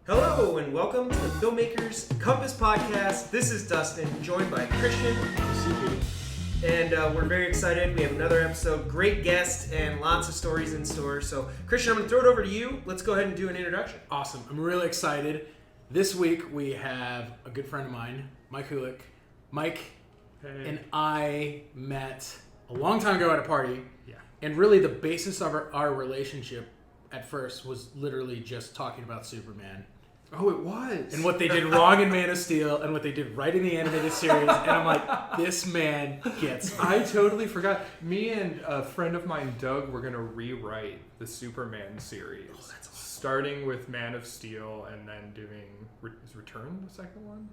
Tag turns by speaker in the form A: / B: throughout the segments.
A: Hello and welcome to the Filmmaker's Compass Podcast. This is Dustin, joined by Christian, and we're very excited. We have another episode, great guest, and lots of stories in store. So, Christian, I'm going to throw it over to you. Let's go ahead and do an introduction.
B: Awesome. I'm really excited. This week we have a good friend of mine, Mike Hulyk. Mike and I met a long time ago at a party, and really the basis of our relationship at first was literally just talking about Superman.
C: Oh, it was.
B: And what they did wrong in Man of Steel and what they did right in the animated series. And I'm like, this man gets me.
C: I totally forgot. Me and a friend of mine, Doug, were going to rewrite the Superman series. Oh, that's awesome. Starting with Man of Steel and then doing... Is Return the second one?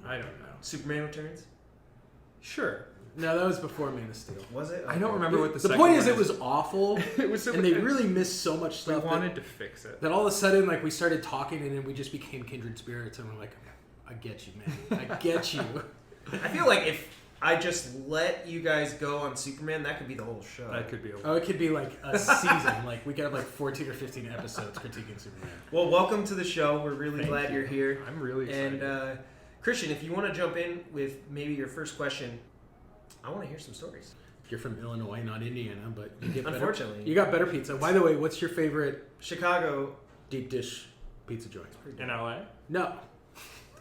B: I don't know.
A: Superman Returns?
C: Sure.
B: No, that was before Man of Steel.
A: Was it?
C: I don't remember what the second
B: point
C: one
B: is. It was awful.
C: It was
B: and they really missed so much stuff.
C: We wanted to fix it.
B: That all of a sudden, like, we started talking and then we just became kindred spirits. And we're like, I get you, man. I get you.
A: I feel like if I just let you guys go on Superman, that could be the whole show.
C: That could be
B: it could be like a season. Like, we could have like 14 or 15 episodes critiquing Superman.
A: Well, welcome to the show. We're really glad you're here.
C: I'm really excited.
A: And Christian, if you want to jump in with maybe your first question, I want to hear some stories.
B: You're from Illinois, not Indiana, but you get
A: unfortunately,
B: you got better pizza. By the way, what's your favorite
A: Chicago
B: deep dish pizza joint?
C: In LA?
B: No.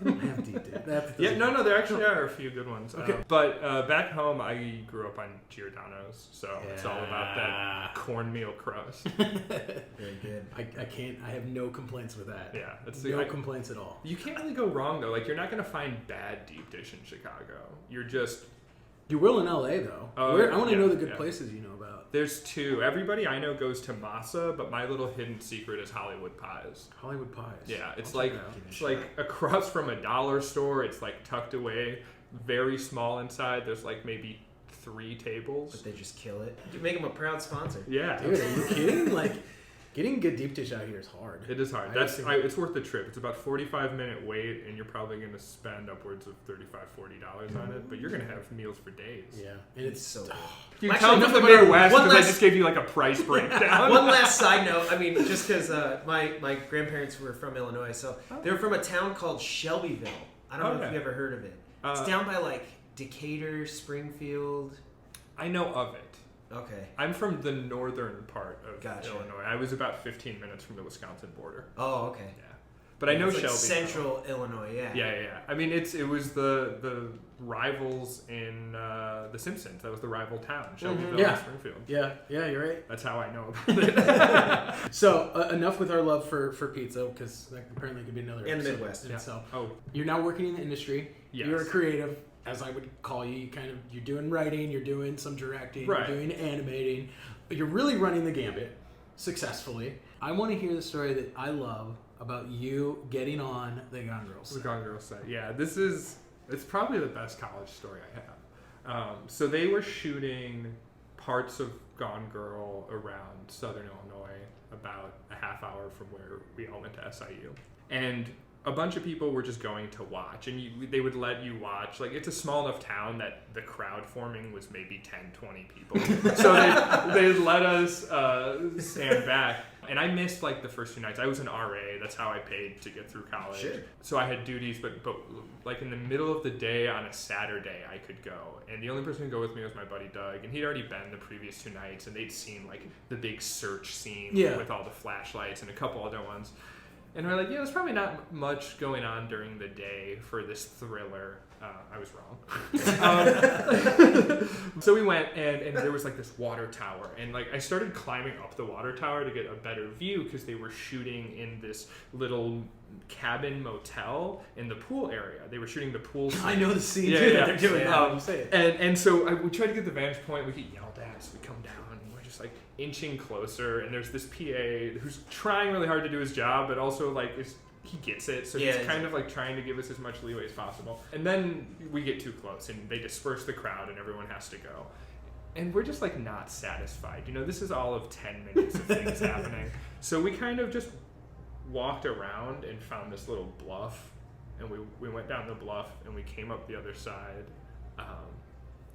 B: They don't have deep dish.
C: No, there actually are a few good ones.
B: Okay.
C: But back home, I grew up on Giordano's, so it's all about that cornmeal crust.
A: Very good.
B: I have no complaints with that.
C: Yeah.
B: No complaints at all.
C: You can't really go wrong, though. Like, you're not going to find bad deep dish in Chicago.
B: You will in LA, though. I want to know the good places you know about.
C: There's two. Everybody I know goes to Masa, but my little hidden secret is Hollywood Pies.
B: Hollywood Pies.
C: Yeah, it's like across from a dollar store. It's like tucked away, very small inside. There's like maybe 3 tables.
A: But they just kill it. You make them a proud sponsor.
C: Yeah.
B: Dude, are you kidding? Like, getting good deep dish out here is hard.
C: It is hard. It's worth the trip. It's about 45-minute wait, and you're probably going to spend upwards of $35-$40 on it. But you're going to have meals for days.
B: Yeah, and it's so good.
C: You tell from the Midwest because I just gave you like a price breakdown.
A: One last side note. I mean, just because my grandparents were from Illinois, so they were from a town called Shelbyville. I don't know if you ever heard of it. It's down by like Decatur, Springfield.
C: I know of it.
A: Okay.
C: I'm from the northern part of
A: Gotcha.
C: Illinois. I was about 15 minutes from the Wisconsin border.
A: Oh, okay.
C: Yeah. But I know
A: it's
C: Shelby.
A: Like central Illinois, yeah.
C: Yeah. I mean, it was the rivals in The Simpsons. That was the rival town, Shelbyville and Springfield.
B: Yeah, you're right.
C: That's how I know about it.
B: So, enough with our love for pizza, because that apparently could be another
A: in the
B: episode.
A: Midwest.
B: And so, you're now working in the industry.
C: Yes.
B: You're a creative, as I would call you. You're doing writing, you're doing some directing,
C: right.
B: You're doing animating. But you're really running the gambit successfully. I want to hear the story that I love about you getting on the Gone Girl set.
C: The Gone Girl set. Yeah, it's probably the best college story I have. So they were shooting parts of Gone Girl around Southern Illinois, about a half hour from where we all went to SIU. And a bunch of people were just going to watch, and they would let you watch. Like, it's a small enough town that the crowd forming was maybe 10, 20 people. So they'd let us stand back. And I missed, like, the first 2 nights. I was an RA. That's how I paid to get through college.
A: Sure.
C: So I had duties, but like, in the middle of the day on a Saturday, I could go. And the only person who could go with me was my buddy Doug. And he'd already been the previous 2 nights, and they'd seen, like, the big search scene with all the flashlights and a couple other ones. And we're like, there's probably not much going on during the day for this thriller. I was wrong. So we went, and there was like this water tower. And like, I started climbing up the water tower to get a better view because they were shooting in this little cabin motel in the pool area. They were shooting the pool scene.
B: I know the scene too that they're doing.
C: And so we tried to get the vantage point. We get yelled at, so we come down. Like inching closer, and there's this PA who's trying really hard to do his job, but also like he gets it, so he's kind of like trying to give us as much leeway as possible. And then we get too close, and they disperse the crowd, and everyone has to go. And we're just like not satisfied. This is all of 10 minutes of things happening. So we kind of just walked around and found this little bluff, and we went down the bluff, and we came up the other side,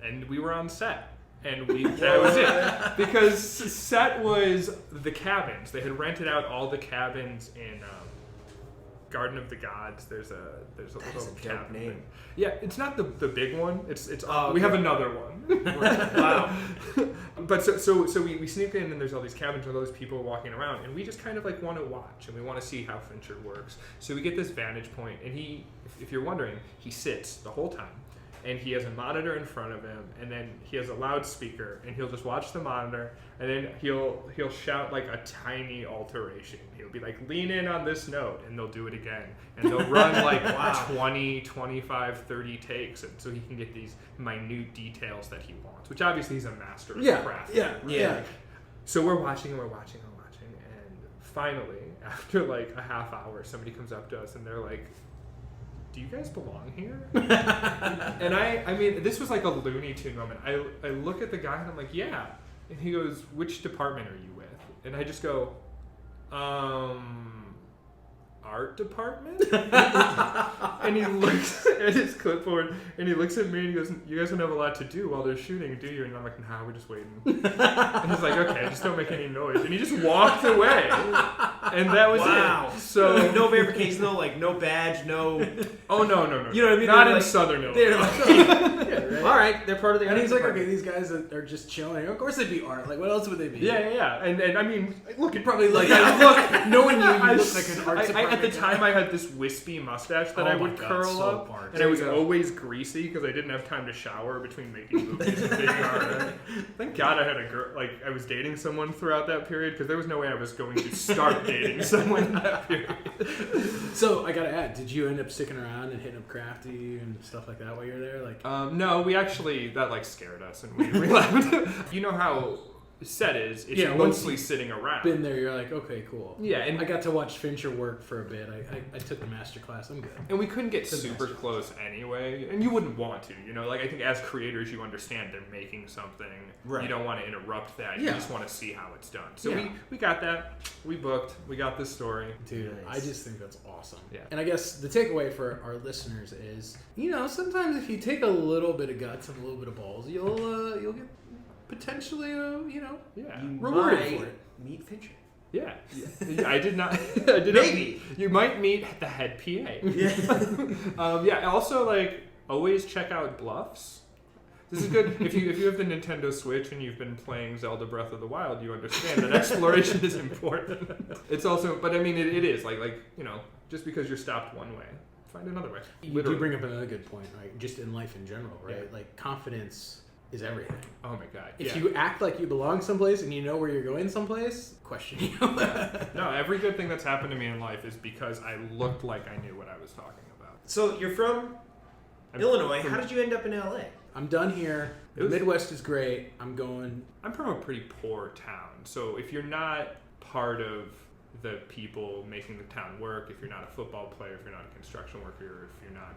C: and we were on set. And that was it. Because set was the cabins. They had rented out all the cabins in Garden of the Gods. There's a little
A: dope name.
C: thing. Yeah, it's not the big one. It's
A: okay.
C: We have another one.
A: Wow.
C: But so we sneak in and there's all these cabins with all these people walking around, and we just kind of like want to watch and we want to see how Fincher works. So we get this vantage point, and if you're wondering, he sits the whole time. And he has a monitor in front of him, and then he has a loudspeaker, and he'll just watch the monitor, and then he'll shout like a tiny alteration. He'll be like, lean in on this note, and they'll do it again. And they'll run like 20, 25, 30 takes, and so he can get these minute details that he wants, which obviously he's a master of the craft.
B: Yeah.
C: So we're watching, and finally, after like a half hour, somebody comes up to us, and they're like, do you guys belong here? And I mean, this was like a Looney Tune moment. I look at the guy and I'm like, yeah. And he goes, which department are you with? And I just go, art department? And he looks at his clipboard and he looks at me and he goes, you guys don't have a lot to do while they're shooting, do you? And I'm like, nah, we're just waiting. And he's like, okay, just don't make any noise. And he just walked away. And that was it. So
A: like, no verification, no badge, no.
C: Oh no.
A: You know what I mean?
C: Not in
A: like,
C: Southern Illinois.
A: They're like, yeah, right? All right, they're part of the.
B: And he's like,
A: department.
B: okay, these guys are just chilling. Of course they'd be art. Like, what else would they be?
C: Yeah. And I mean, look,
B: You'd probably look.
C: look,
B: knowing you look like an art department.
C: At the time, I had this wispy mustache that I would curl up, and I was always greasy because I didn't have time to shower between making movies and being an artist. Thank God I had a girl. Like, I was dating someone throughout that period because there was no way I was going to start dating someone in that period.
B: So I gotta add, did you end up sticking around and hitting up Crafty and stuff like that while you were there? Like,
C: no, we actually that like scared us and we left. You know how set is, it's mostly sitting around.
B: Been there, you're like, okay, cool.
C: Yeah, and
B: I got to watch Fincher work for a bit. I took the master class. I'm good.
C: And we couldn't get super close anyway, and you wouldn't want to. You know, like I think as creators, you understand they're making something.
A: Right.
C: You don't want to interrupt that. You just want to see how it's done. So
B: Yeah.
C: we got that. We booked. We got this story.
B: Dude,
A: Nice.
B: I just think that's awesome.
C: Yeah.
B: And I guess the takeaway for our listeners is, sometimes if you take a little bit of guts and a little bit of balls, you'll get potentially,
C: Yeah.
A: You
B: rewarded
A: might
B: for it.
A: meet Fincher.
C: Yeah. I did not.
A: Maybe.
C: You might meet the head PA. Yeah. Also, like, always check out bluffs. This is good. If you have the Nintendo Switch and you've been playing Zelda Breath of the Wild, you understand that exploration is important. It's also, but I mean, it is like just because you're stopped one way, find another way.
B: You do bring up another good point, right? Just in life in general, right?
C: Yeah.
B: Like, confidence is everything.
C: Oh my God.
B: If you act like you belong someplace and you know where you're going someplace, question you.
C: No, every good thing that's happened to me in life is because I looked like I knew what I was talking about.
A: So you're from Illinois. How did you end up in LA?
B: I'm done here. The Midwest is great. I'm
C: from a pretty poor town. So if you're not part of the people making the town work, if you're not a football player, if you're not a construction worker, if you're not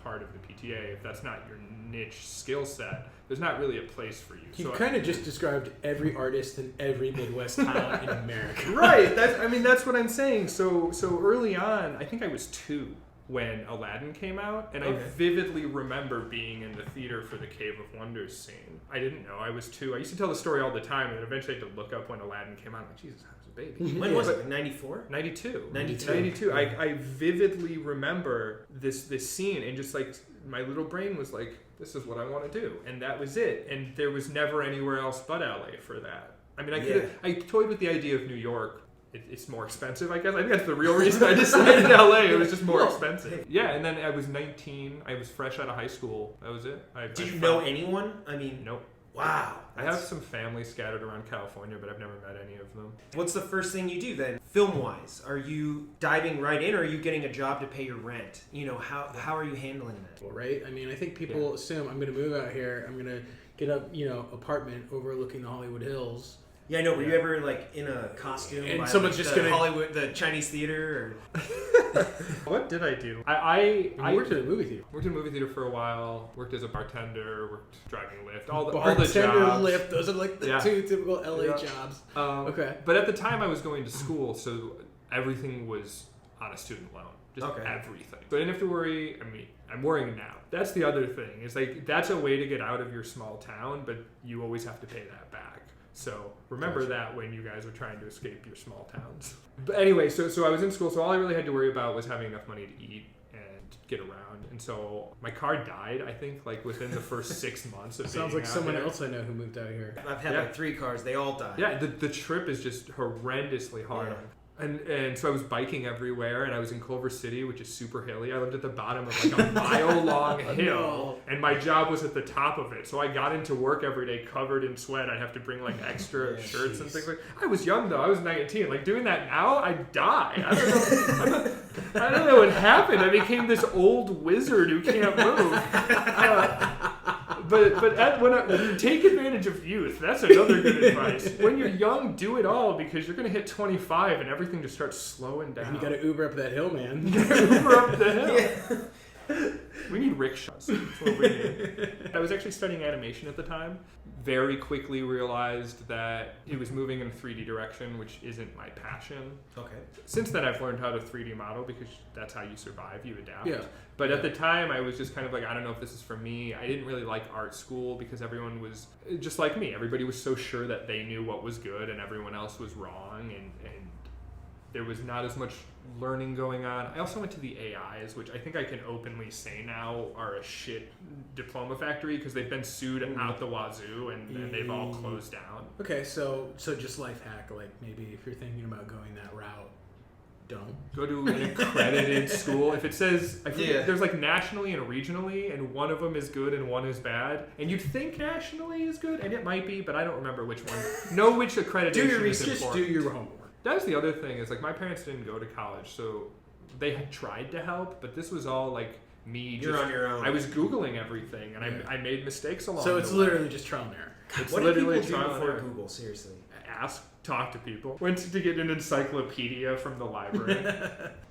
C: part of the PTA, if that's not your niche skill set, there's not really a place for you.
B: You kind of just described every artist in every Midwest town in America.
C: Right. That's what I'm saying. So early on, I think I was 2 when Aladdin came out, and I vividly remember being in the theater for the Cave of Wonders scene. I didn't know. I was 2. I used to tell the story all the time, and eventually I had to look up when Aladdin came out. I'm like, Jesus, I was a baby.
A: When was it? 94?
C: 92.
A: 92.
C: I vividly remember this scene, and just like my little brain was like, this is what I want to do, and that was it. And there was never anywhere else but LA for that. I mean, I toyed with the idea of New York. It's more expensive, I guess. I think that's the real reason I decided LA. It was just more expensive. Yeah, and then I was 19. I was fresh out of high school. That was it.
A: Did you know anyone? I mean,
C: nope.
A: Wow.
C: I have some family scattered around California, but I've never met any of them.
A: What's the first thing you do then, film-wise? Are you diving right in, or are you getting a job to pay your rent? How are you handling that?
B: Well, right? I mean, I think people assume I'm going to move out here. I'm going to get a, apartment overlooking the Hollywood Hills.
A: Yeah, I know. Were you ever like in a costume?
B: And
A: by,
B: someone's
A: like,
B: just
A: the
B: gonna
A: Hollywood, the Chinese theater, or
C: What did I do? I
B: worked at a movie theater.
C: Worked in a movie theater for a while. Worked as a bartender. Worked driving Lyft. All the
B: Bartender,
C: jobs.
B: Lyft. Those are like the 2 typical LA jobs. Okay.
C: But at the time, I was going to school, so everything was on a student loan. Just everything. So I didn't have to worry. I mean, I'm worrying now. That's the other thing. Is like that's a way to get out of your small town, but you always have to pay that back. So remember
B: Gotcha.
C: that when you guys are trying to escape your small towns. But anyway, so I was in school, so all I really had to worry about was having enough money to eat and get around. And so my car died, I think, like within the first 6 months of
B: Sounds
C: being
B: like
C: out
B: someone
C: there.
B: else I know who moved out here.
A: I've had like 3 cars. They all died.
C: Yeah, the trip is just horrendously hard.
A: Yeah.
C: And so I was biking everywhere, and I was in Culver City, which is super hilly. I lived at the bottom of like a mile-long hill,
B: No.
C: and my job was at the top of it. So I got into work every day covered in sweat. I'd have to bring like extra
A: Yeah,
C: shirts and
A: jeez.
C: things like. I was young though. I was 19. Like doing that now, I'd die. I don't know. I don't know what happened. I became this old wizard who can't move. When take advantage of youth. That's another good advice. When you're young, do it all because you're going to hit 25 and everything just starts slowing down.
B: And you got to Uber up that hill, man.
C: Uber up the hill.
A: Yeah.
C: We need rickshaws. That's what we need. I was actually studying animation at the time. Very quickly realized that it was moving in a 3D direction, which isn't my passion.
A: Okay.
C: Since then, I've learned how to 3D model because that's how you survive. You adapt.
B: Yeah.
C: But at the time, I was just kind of like, I don't know if this is for me. I didn't really like art school because everyone was just like me. Everybody was so sure that they knew what was good and everyone else was wrong. And there was not as much learning going on. I also went to the AIs, which I think I can openly say now are a shit diploma factory because they've been sued out the wazoo and they've all closed down.
B: Okay, so just life hack, like maybe if you're thinking about going that route, don't.
C: Go to an accredited school. If it says, I forget,
A: Yeah.
C: there's like nationally and regionally, and one of them is good and one is bad. And you'd think nationally is good, and it might be, but I don't remember which one. Know which accreditation
A: Do your
C: is
A: research,
B: Just do
C: important.
B: your homework.
C: That's the other thing is like my parents didn't go to college, so they had tried to help, but this was all like me.
A: You're on your own.
C: I was Googling everything, and
B: Yeah.
C: I made mistakes along
B: So
C: the
B: it's
C: way.
B: literally just trial and error.
C: It's
A: What do people
C: literally
A: do
C: trial and
A: before
C: error.
A: Google? Seriously.
C: Ask, talk to people. Went to get an encyclopedia from the library.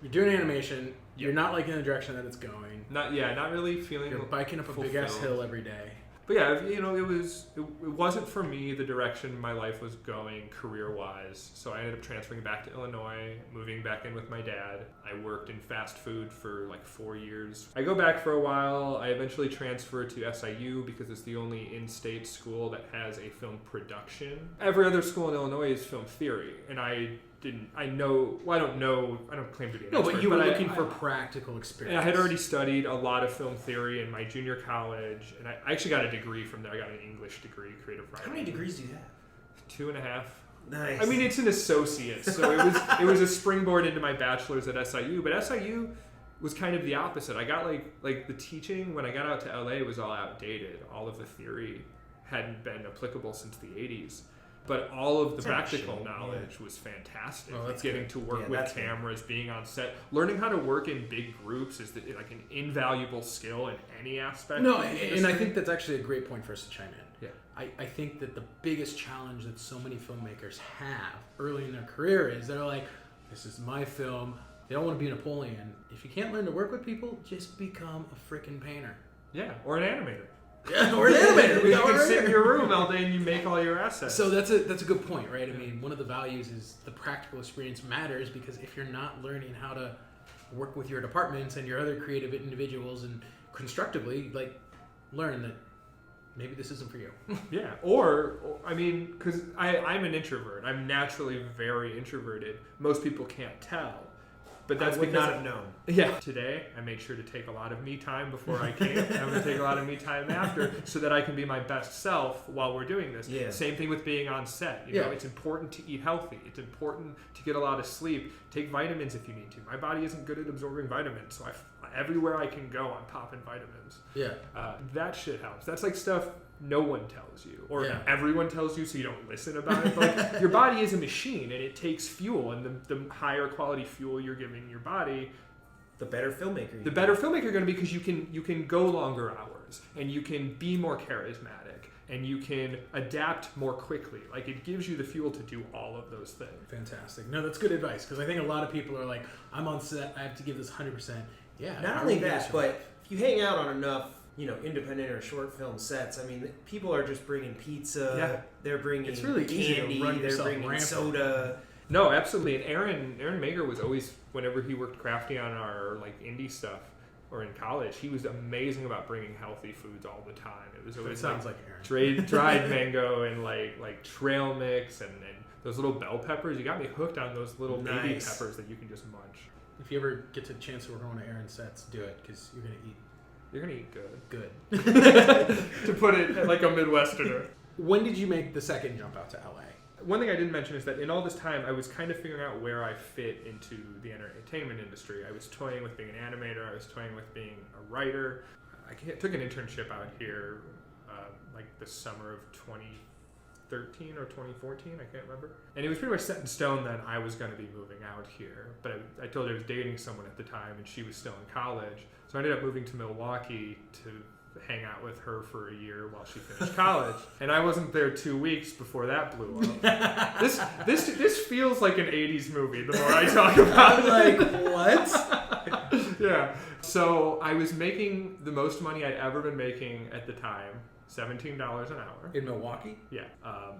B: You're doing animation. You're not liking the direction that it's going.
C: Not really feeling.
B: You're biking up a big ass
C: fulfilled.
B: hill every day.
C: But yeah, you know, it wasn't for me the direction my life was going career-wise. So I ended up transferring back to Illinois, moving back in with my dad. I worked in fast food for like 4 years. I go back for a while. I eventually transfer to SIU because it's the only in-state school that has a film production. Every other school in Illinois is film theory, and I don't claim to be an
B: No,
C: expert,
B: but you were
C: I-
B: looking for practical experience.
C: I had already studied a lot of film theory in my junior college, and I actually got a degree from there. I got an English degree, creative writing.
A: How many degrees do you have?
C: 2.5.
A: Nice.
C: I mean, it's an associate, so it was a springboard into my bachelor's at SIU. But SIU was kind of the opposite. I got like the teaching when I got out to LA was all outdated. All of the theory hadn't been applicable since the 80s. But all of the
A: It's
C: practical
A: actually,
C: knowledge was fantastic.
B: Oh, that's
C: getting to work
A: Yeah,
C: with
A: that's good.
C: cameras, being on set, learning how to work in big groups is like an invaluable skill in any aspect.
B: No,
C: of the
B: and I
C: industry.
B: think that's actually a great point for us to chime in.
C: Yeah.
B: I think that the biggest challenge that so many filmmakers have early in their career is they're like, this is my film. They don't want to be Napoleon. If you can't learn to work with people, just become a freaking painter.
C: Yeah, or an animator.
B: Yeah, or an animator.
C: You can sit in your room all day and you make all your assets.
B: So that's a good point, right? I mean, one of the values is the practical experience matters because if you're not learning how to work with your departments and your other creative individuals and constructively, like, learn that maybe this isn't for you.
C: Yeah, or I mean, because I'm an introvert. I'm naturally very introverted. Most people can't tell. But that's
A: I would
C: because
A: not have known.
C: Yeah. Today, I made sure to take a lot of me time before I came. I'm going to take a lot of me time after so that I can be my best self while we're doing this.
A: Yeah.
C: Same thing with being on set. You know, it's important to eat healthy. It's important to get a lot of sleep. Take vitamins if you need to. My body isn't good at absorbing vitamins, so everywhere I can go, I'm popping vitamins.
B: Yeah.
C: That shit helps. That's like stuff no one tells you, or
B: Yeah.
C: everyone tells you so you don't listen about it. Like, your body is a machine and it takes fuel, and the higher quality fuel you're giving your body,
A: The better filmmaker you
C: the better filmmaker you're going to be, because you can go longer hours and you can be more charismatic and you can adapt more quickly. Like, it gives you the fuel to do all of those things.
B: Fantastic. No, that's good advice because I think a lot of people are like, I'm on set, I have to give this 100%. Yeah.
A: Not only that, but if you hang out on enough, independent or short film sets, I mean, people are just bringing pizza.
C: Yeah.
A: They're bringing
B: It's really easy to
A: candy.
B: run
A: They're
B: yourself
A: bringing
B: rampant.
A: soda.
C: No, absolutely. And Aaron Mager was always, whenever he worked crafty on our like indie stuff, or in college, he was amazing about bringing healthy foods all the time. It was always
B: sounds like Aaron.
C: dried mango and like trail mix and those little bell peppers. You got me hooked on those little baby peppers that you can just munch.
B: If you ever get to the chance to work on Aaron's sets, do it, because you're going to eat.
C: You're going to eat good.
B: Good.
C: To put it like a Midwesterner.
B: When did you make the second jump out to LA?
C: One thing I didn't mention is that in all this time, I was kind of figuring out where I fit into the entertainment industry. I was toying with being an animator. I was toying with being a writer. I took an internship out here like the summer of 2013 or 2014. I can't remember. And it was pretty much set in stone that I was going to be moving out here. But I told her I was dating someone at the time, and she was still in college. So I ended up moving to Milwaukee to hang out with her for a year while she finished college, and I wasn't there 2 weeks before that blew up. This feels like an 80s movie the more I talk about it.
B: Like, what?
C: Yeah. So I was making the most money I'd ever been making at the time, $17 an hour.
B: In Milwaukee?
C: Yeah.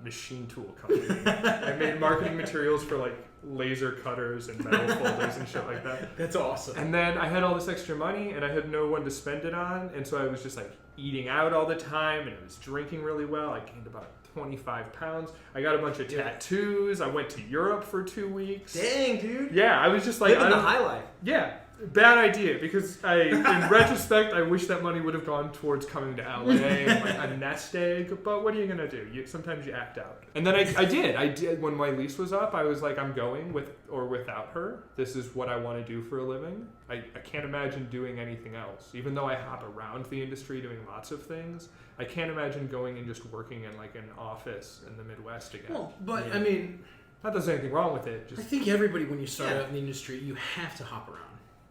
C: Machine tool company. I made marketing materials for like laser cutters and metal folders and shit like that.
B: That's awesome.
C: And then I had all this extra money and I had no one to spend it on, and so I was just like eating out all the time, and I was drinking really well. I gained about 25 pounds. I got a bunch of tattoos. I went to Europe for 2 weeks.
A: Dang, dude.
C: Yeah, I was just like
A: living the high life.
C: Yeah. Bad idea, because in retrospect, I wish that money would have gone towards coming to LA and like a nest egg, but what are you going to do? Sometimes you act out. And then I did. When my lease was up, I was like, I'm going with or without her. This is what I want to do for a living. I can't imagine doing anything else. Even though I hop around the industry doing lots of things, I can't imagine going and just working in like an office in the Midwest again.
B: Well, but
C: Yeah.
B: I mean,
C: not that there's anything wrong with it.
B: I think everybody, when you start out in the industry, you have to hop around.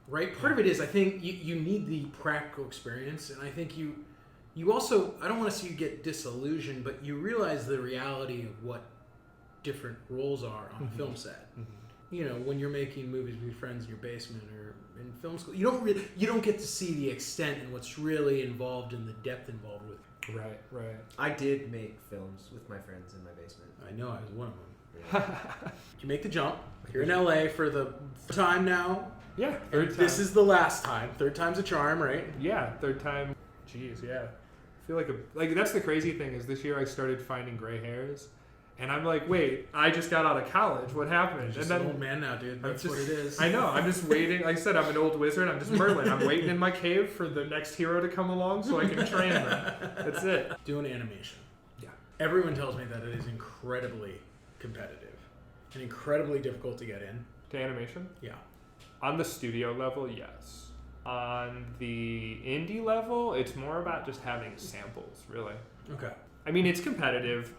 B: Right? Part of it is, I think you need the practical experience, and I think you also, I don't want to see you get disillusioned, but you realize the reality of what different roles are on a film set. Mm-hmm. You know, when you're making movies with your friends in your basement or in film school, you don't get to see the extent and what's really involved and the depth involved with it.
C: Right.
A: I did make films with my friends in my basement.
B: I know, I was one of them. You make the jump. You're in LA for the time now.
C: Yeah, third time.
B: This is the last time. Third time's a charm, right?
C: Yeah, third time. Jeez, yeah. I feel like that's the crazy thing is this year I started finding gray hairs, and I'm like, wait, I just got out of college. What happened?
B: You're just
C: and then
B: an old man now, dude. That's what it is.
C: I know. I'm just waiting. Like I said, I'm an old wizard. I'm just Merlin. I'm waiting in my cave for the next hero to come along so I can train them. That's it.
B: Doing animation.
C: Yeah.
B: Everyone tells me that it is incredibly competitive and incredibly difficult to get in.
C: To animation?
B: Yeah.
C: On the studio level, yes. On the indie level, it's more about just having samples, really.
B: Okay.
C: I mean, it's competitive.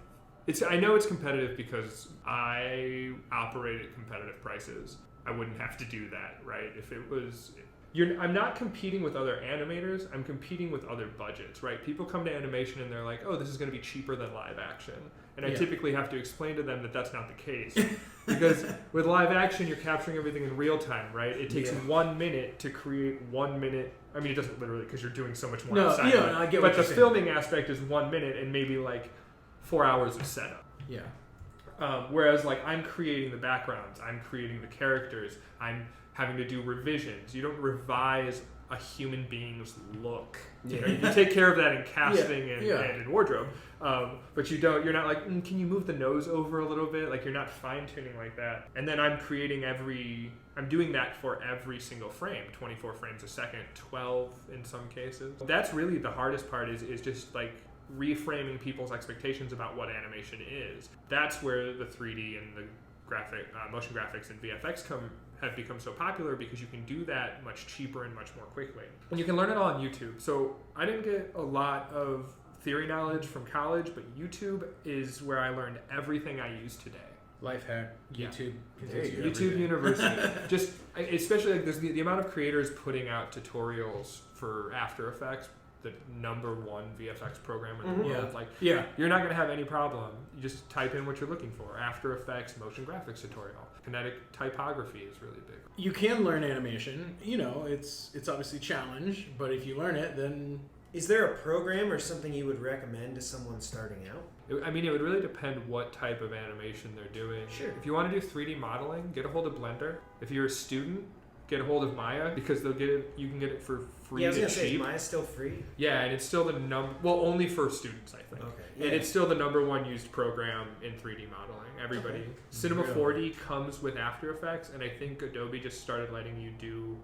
C: I know it's competitive because I operate at competitive prices. I wouldn't have to do that, right? If it was... I'm not competing with other animators. I'm competing with other budgets, right? People come to animation and they're like, oh, this is going to be cheaper than live action. And I typically have to explain to them that that's not the case. Because with live action, you're capturing everything in real time, right? It takes 1 minute to create 1 minute. I mean, it doesn't literally because you're doing so much more outside.
B: I get what
C: but the filming aspect is 1 minute and maybe like 4 hours of setup.
B: Yeah.
C: Whereas like I'm creating the backgrounds, I'm creating the characters, I'm having to do revisions. You don't revise a human being's look. You know, you take care of that in casting and in wardrobe, but you're not like, can you move the nose over a little bit? Like you're not fine tuning like that. And then I'm doing that for every single frame, 24 frames a second, 12 in some cases. That's really the hardest part is just like reframing people's expectations about what animation is. That's where the 3D and the motion graphics and VFX have become so popular because you can do that much cheaper and much more quickly. And you can learn it all on YouTube. So I didn't get a lot of theory knowledge from college, but YouTube is where I learned everything I use today.
B: Life hack, YouTube.
C: YouTube University. Just especially like there's the amount of creators putting out tutorials for After Effects, the #1 VFX program in the world. You're not going to have any problem. You just type in what you're looking for. After Effects motion graphics tutorial. Kinetic typography is really big.
B: You can learn animation. You know, it's obviously a challenge, but if you learn it, then...
A: Is there a program or something you would recommend to someone starting out?
C: It would really depend what type of animation they're doing.
A: Sure.
C: If you want to do 3D modeling, get a hold of Blender. If you're a student, get a hold of Maya because they'll get it. You can get it for free.
A: Yeah, I was gonna
C: cheap.
A: say, is Maya still free?
C: Yeah, and it's still the only for students, I think.
A: Okay. Yeah.
C: And it's still the #1 used program in 3D modeling. Everybody, Cinema 4D comes with After Effects, and I think Adobe just started letting you do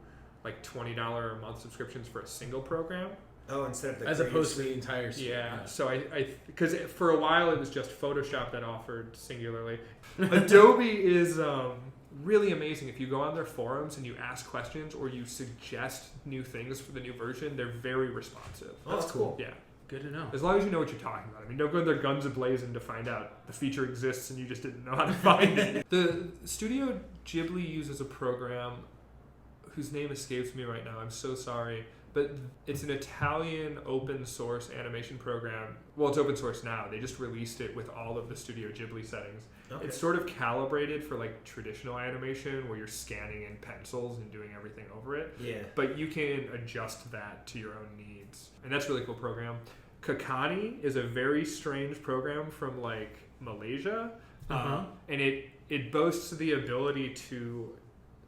C: like $20 a month subscriptions for a single program.
A: Oh, instead of the
B: as opposed to the entire suite.
C: Yeah. So I because for a while it was just Photoshop that offered singularly. Adobe is really amazing. If you go on their forums and you ask questions or you suggest new things for the new version, they're very responsive.
A: Oh, that's cool.
C: Yeah.
B: Good to know.
C: As long as you know what you're talking about. I mean, don't go there guns a-blazing to find out the feature exists and you just didn't know how to find it. The Studio Ghibli uses a program whose name escapes me right now. I'm so sorry. But it's an Italian open source animation program. Well, it's open source now. They just released it with all of the Studio Ghibli settings. Okay. It's sort of calibrated for like traditional animation where you're scanning in pencils and doing everything over it.
A: Yeah.
C: But you can adjust that to your own needs. And that's a really cool program. Kakani is a very strange program from like Malaysia. And it boasts the ability to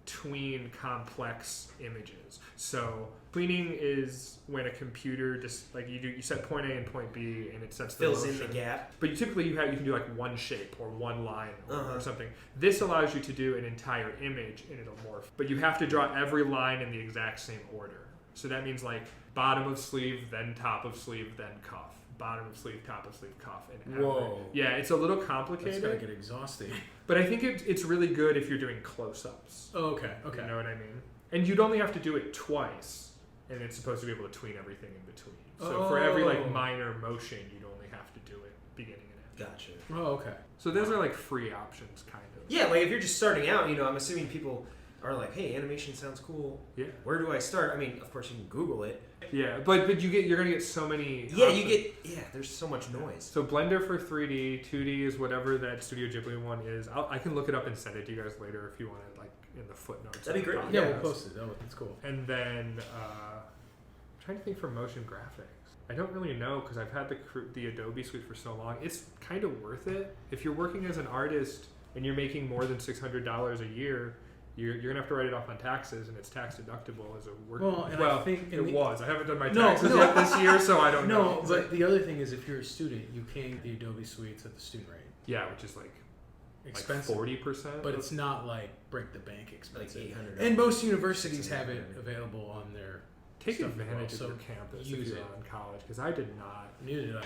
C: tween complex images. So tweening is when a computer just like you set point A and point B and it sets the
A: fills
C: motion.
A: in the gap.
C: But you typically you can do like one shape or one line or something. This allows you to do an entire image and it'll morph. But you have to draw every line in the exact same order. So that means like bottom of sleeve, then top of sleeve, then cuff. Bottom of sleeve, top of sleeve, cuff. And
B: whoa.
C: Yeah, it's a little complicated.
B: That's gotta get exhausting.
C: But I think it's really good if you're doing close-ups.
B: Oh, okay. Okay.
C: You know what I mean? And you'd only have to do it twice, and it's supposed to be able to tween everything in between. So for every like minor motion, you'd only have to do it beginning and end.
A: Gotcha.
B: Oh, okay.
C: So those are like free options, kind of.
A: Yeah, like if you're just starting out, I'm assuming people are like, hey, animation sounds cool.
C: Yeah.
A: Where do I start? I mean, of course you can Google it.
C: Yeah, but you're gonna get so many.
A: Yeah,
C: options.
A: There's so much noise.
C: So Blender for 3D, 2D is whatever that Studio Ghibli one is. I can look it up and send it to you guys later if you want it, like in the footnotes.
A: That'd be great.
B: Yeah, we'll post it. That's cool.
C: And then I'm trying to think for motion graphics. I don't really know because I've had the Adobe suite for so long. It's kind of worth it if you're working as an artist and you're making more than $600 a year. You're gonna have to write it off on taxes, and it's tax deductible as a work.
B: I think
C: it was. I haven't done my taxes yet this year, so I don't know.
B: No, but the other thing is, if you're a student, you can get the Adobe suites at the student rate.
C: Yeah, which is like
B: expensive,
C: 40%.
B: but it's not like break the bank expensive.
A: Like $800.
B: And most universities have it available on their.
C: Take
B: stuff
C: advantage
B: as
C: of
B: well,
C: your campus
B: use
C: if you're
B: it.
C: in college, because I did not.
B: Neither did I.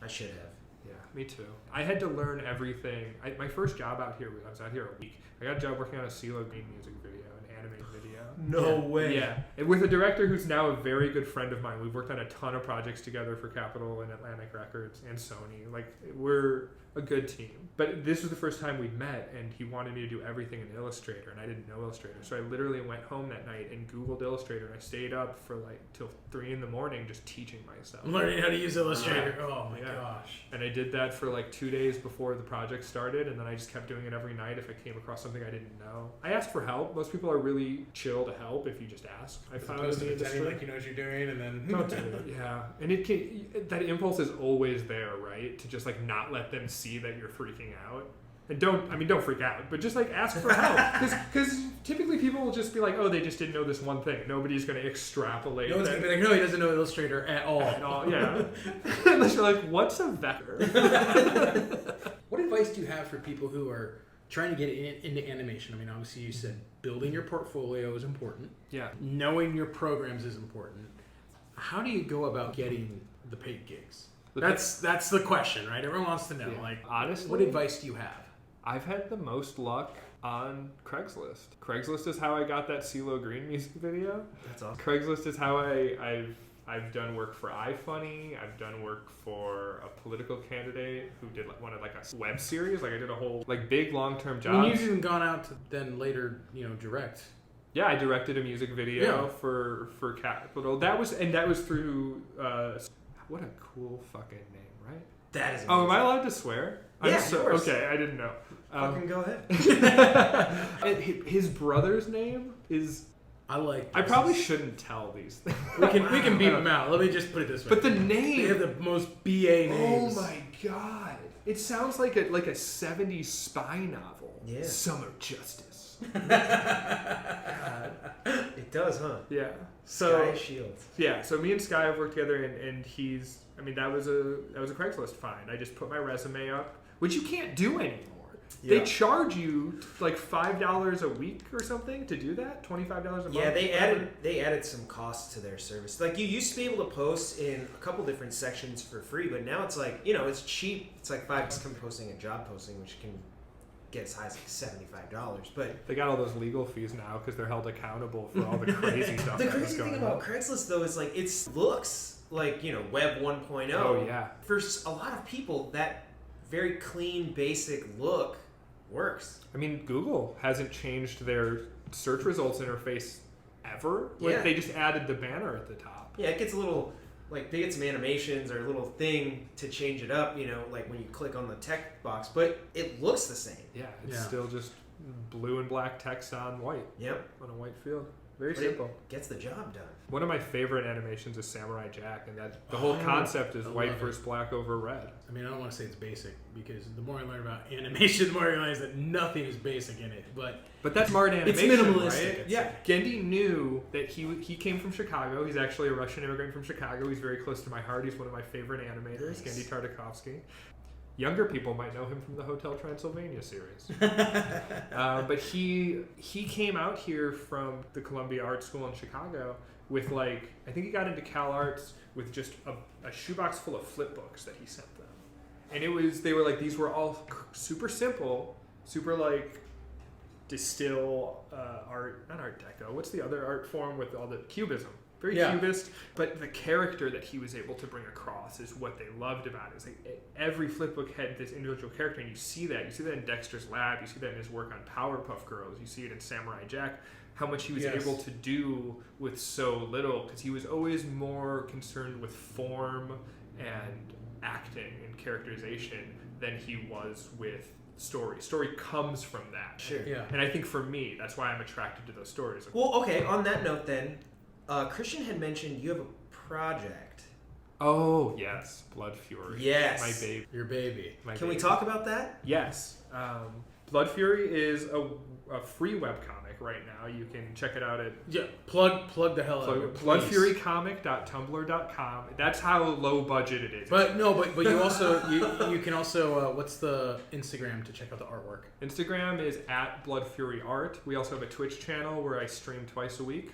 A: I should have.
C: Yeah, me too. I had to learn everything. My first job out here, I was out here a week. I got a job working on a CeeLo Green music video, an animated video.
A: No way.
C: Yeah, and with a director who's now a very good friend of mine. We've worked on a ton of projects together for Capitol and Atlantic Records and Sony. Like, we're a good team. But this was the first time we'd met, and he wanted me to do everything in Illustrator, and I didn't know Illustrator. So I literally went home that night and Googled Illustrator, and I stayed up for like till 3 a.m. just teaching myself.
B: Learning how to use Illustrator. Oh my gosh.
C: And I did that for like 2 days before the project started, and then I just kept doing it every night if I came across something I didn't know. I asked for help. Most people are really chill to help if you just ask. I found in the industry.
B: Like you know what you're doing, and then
C: don't do it. Yeah, and that impulse is always there, right? To just like not let them see that you're freaking out. And don't freak out, but just like ask for help. Because typically people will just be like, oh, they just didn't know this one thing. Nobody's going to extrapolate.
B: No one's going to be like, no, he doesn't know Illustrator at all.
C: At all, yeah. Unless you're like, what's a vector?
B: What advice do you have for people who are trying to get into animation? I mean, obviously you said building your portfolio is important.
C: Yeah.
B: Knowing your programs is important. How do you go about getting the paid gigs? That's the question, right? Everyone wants to know. Yeah. Like, honestly, what advice do you have?
C: I've had the most luck on Craigslist. Craigslist is how I got that CeeLo Green music video.
A: That's awesome.
C: Craigslist is how I've done work for iFunny. I've done work for a political candidate who wanted like a web series. Like I did a whole like big long-term job.
B: I mean, you've even gone out to then later, direct.
C: Yeah, I directed a music video for Capitol. That was through what a cool fucking name, right?
A: That is amazing.
C: Oh, am I allowed to swear?
A: Yeah, of course.
C: Okay, I didn't know.
A: Fucking go ahead.
C: His brother's name is... I probably shouldn't tell these things.
B: We can beat them out. Let me just put it this way.
C: But the name...
B: They have the most BA names.
C: Oh my god. It sounds like a 70s spy novel.
A: Yeah.
C: Summer Justice.
A: does, huh?
C: Yeah. So
A: Sky Shields.
C: Yeah, so me and Sky have worked together, and he's. I mean, that was a Craigslist find. I just put my resume up, which you can't do anymore.
A: Yeah.
C: They charge you like $5 a week or something to do that. $25 a month.
A: Yeah, they added some costs to their service. Like you used to be able to post in a couple different sections for free, but now it's like it's cheap. It's like $5 come posting a job posting, which can get as high as like $75. But
C: they got all those legal fees now because they're held accountable for all the crazy stuff.
A: The crazy thing about Craigslist though is like it looks like Web 1.0.
C: Oh yeah.
A: For a lot of people, that very clean, basic look works.
C: I mean, Google hasn't changed their search results interface ever. Like, they just added the banner at the top.
A: Yeah, it gets a little, like, they get some animations or a little thing to change it up, like when you click on the text box, but it looks the same.
C: Yeah, it's still just blue and black text on white.
A: Yep.
C: On a white field. Very simple.
A: It gets the job done.
C: One of my favorite animations is Samurai Jack, and that the whole concept is white versus black over red.
B: I mean, I don't want to say it's basic, because the more I learn about animation, the more I realize that nothing is basic in it. But
C: that's smart animation,
B: it's minimalistic.
C: right? Yeah. Gendy knew that he came from Chicago. He's actually a Russian immigrant from Chicago. He's very close to my heart. He's one of my favorite animators, Gendy Tartakovsky. Younger people might know him from the Hotel Transylvania series. But he came out here from the Columbia Art School in Chicago with I think he got into Cal Arts with just a shoebox full of flip books that he sent them. And they were like, these were all super simple, super distill art, not Art Deco. What's the other art form with all the Cubism? Very cubist, but the character that he was able to bring across is what they loved about it. It's like every flipbook had this individual character, and you see that in Dexter's Lab, you see that in his work on Powerpuff Girls, you see it in Samurai Jack, how much he was able to do with so little, because he was always more concerned with form and acting and characterization than he was with story. Story comes from that.
A: Sure.
B: Yeah.
C: And I think for me, that's why I'm attracted to those stories.
A: Well, okay, on that note then, Christian had mentioned you have a project.
C: Oh, yes. Blood Fury.
A: Yes.
C: My baby.
B: Your baby.
A: Can we talk about that?
C: Yes. Blood Fury is a free webcomic right now. You can check it out at...
B: Yeah, plug the hell out of it.
C: Bloodfurycomic.tumblr.com. That's how low budget it is.
B: But you also... you can also... what's the Instagram to check out the artwork?
C: Instagram is @BloodFuryArt. We also have a Twitch channel where I stream twice a week,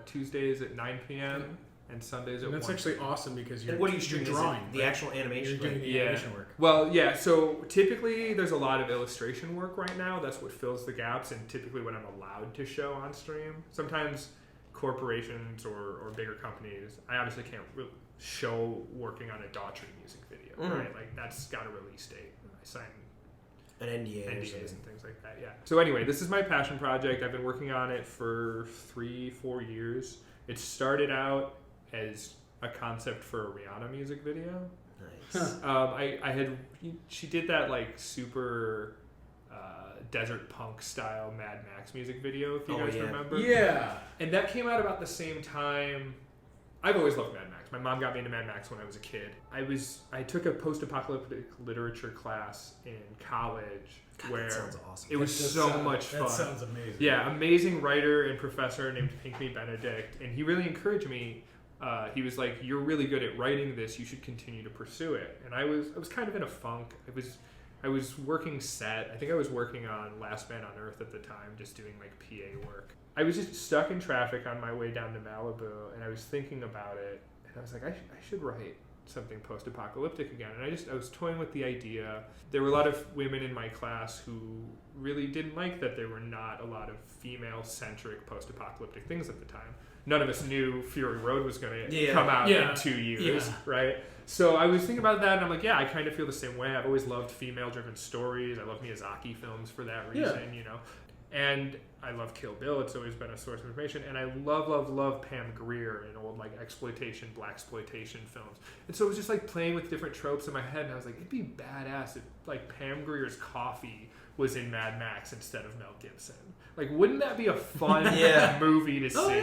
C: Tuesdays at 9 p.m. and Sundays at 1.
B: That's actually awesome, because you're,
A: and what are you streaming?
B: drawing
A: The actual animation?
B: You're doing the animation work.
C: Well, yeah, so typically there's a lot of illustration work right now. That's what fills the gaps, and typically what I'm allowed to show on stream. Sometimes corporations or bigger companies, I obviously can't really show working on a Daughtry music video, right? Like, that's got a release date. I sign
A: An NDAs
C: and things like that, yeah. So anyway, this is my passion project. I've been working on it for 3-4 years. It started out as a concept for a Rihanna music video.
A: Nice.
C: She did that super desert punk style Mad Max music video, if you guys remember.
B: Yeah.
C: And that came out about the same time. I've always loved Mad Max. My mom got me into Mad Max when I was a kid. I took a post-apocalyptic literature class in college.
A: God,
C: where
A: that sounds awesome.
C: it was so much fun.
B: That sounds amazing.
C: Yeah, amazing writer and professor named Pinckney Benedict, and he really encouraged me. He was like, "You're really good at writing this. You should continue to pursue it." And I was kind of in a funk. I was working set. I think I was working on Last Man on Earth at the time, just doing PA work. I was just stuck in traffic on my way down to Malibu, and I was thinking about it, and I was like, I should write something post-apocalyptic again. And I was toying with the idea. There were a lot of women in my class who really didn't like that there were not a lot of female-centric post-apocalyptic things at the time. None of us knew Fury Road was going to come out in 2 years, right? So I was thinking about that, and I'm like, I kind of feel the same way. I've always loved female-driven stories. I love Miyazaki films for that reason, And I love Kill Bill. It's always been a source of information. And I love Pam Grier in old exploitation, blaxploitation films. And so it was just playing with different tropes in my head. And I was like, it'd be badass if Pam Grier's coffee was in Mad Max instead of Mel Gibson. Wouldn't that be a fun movie to see?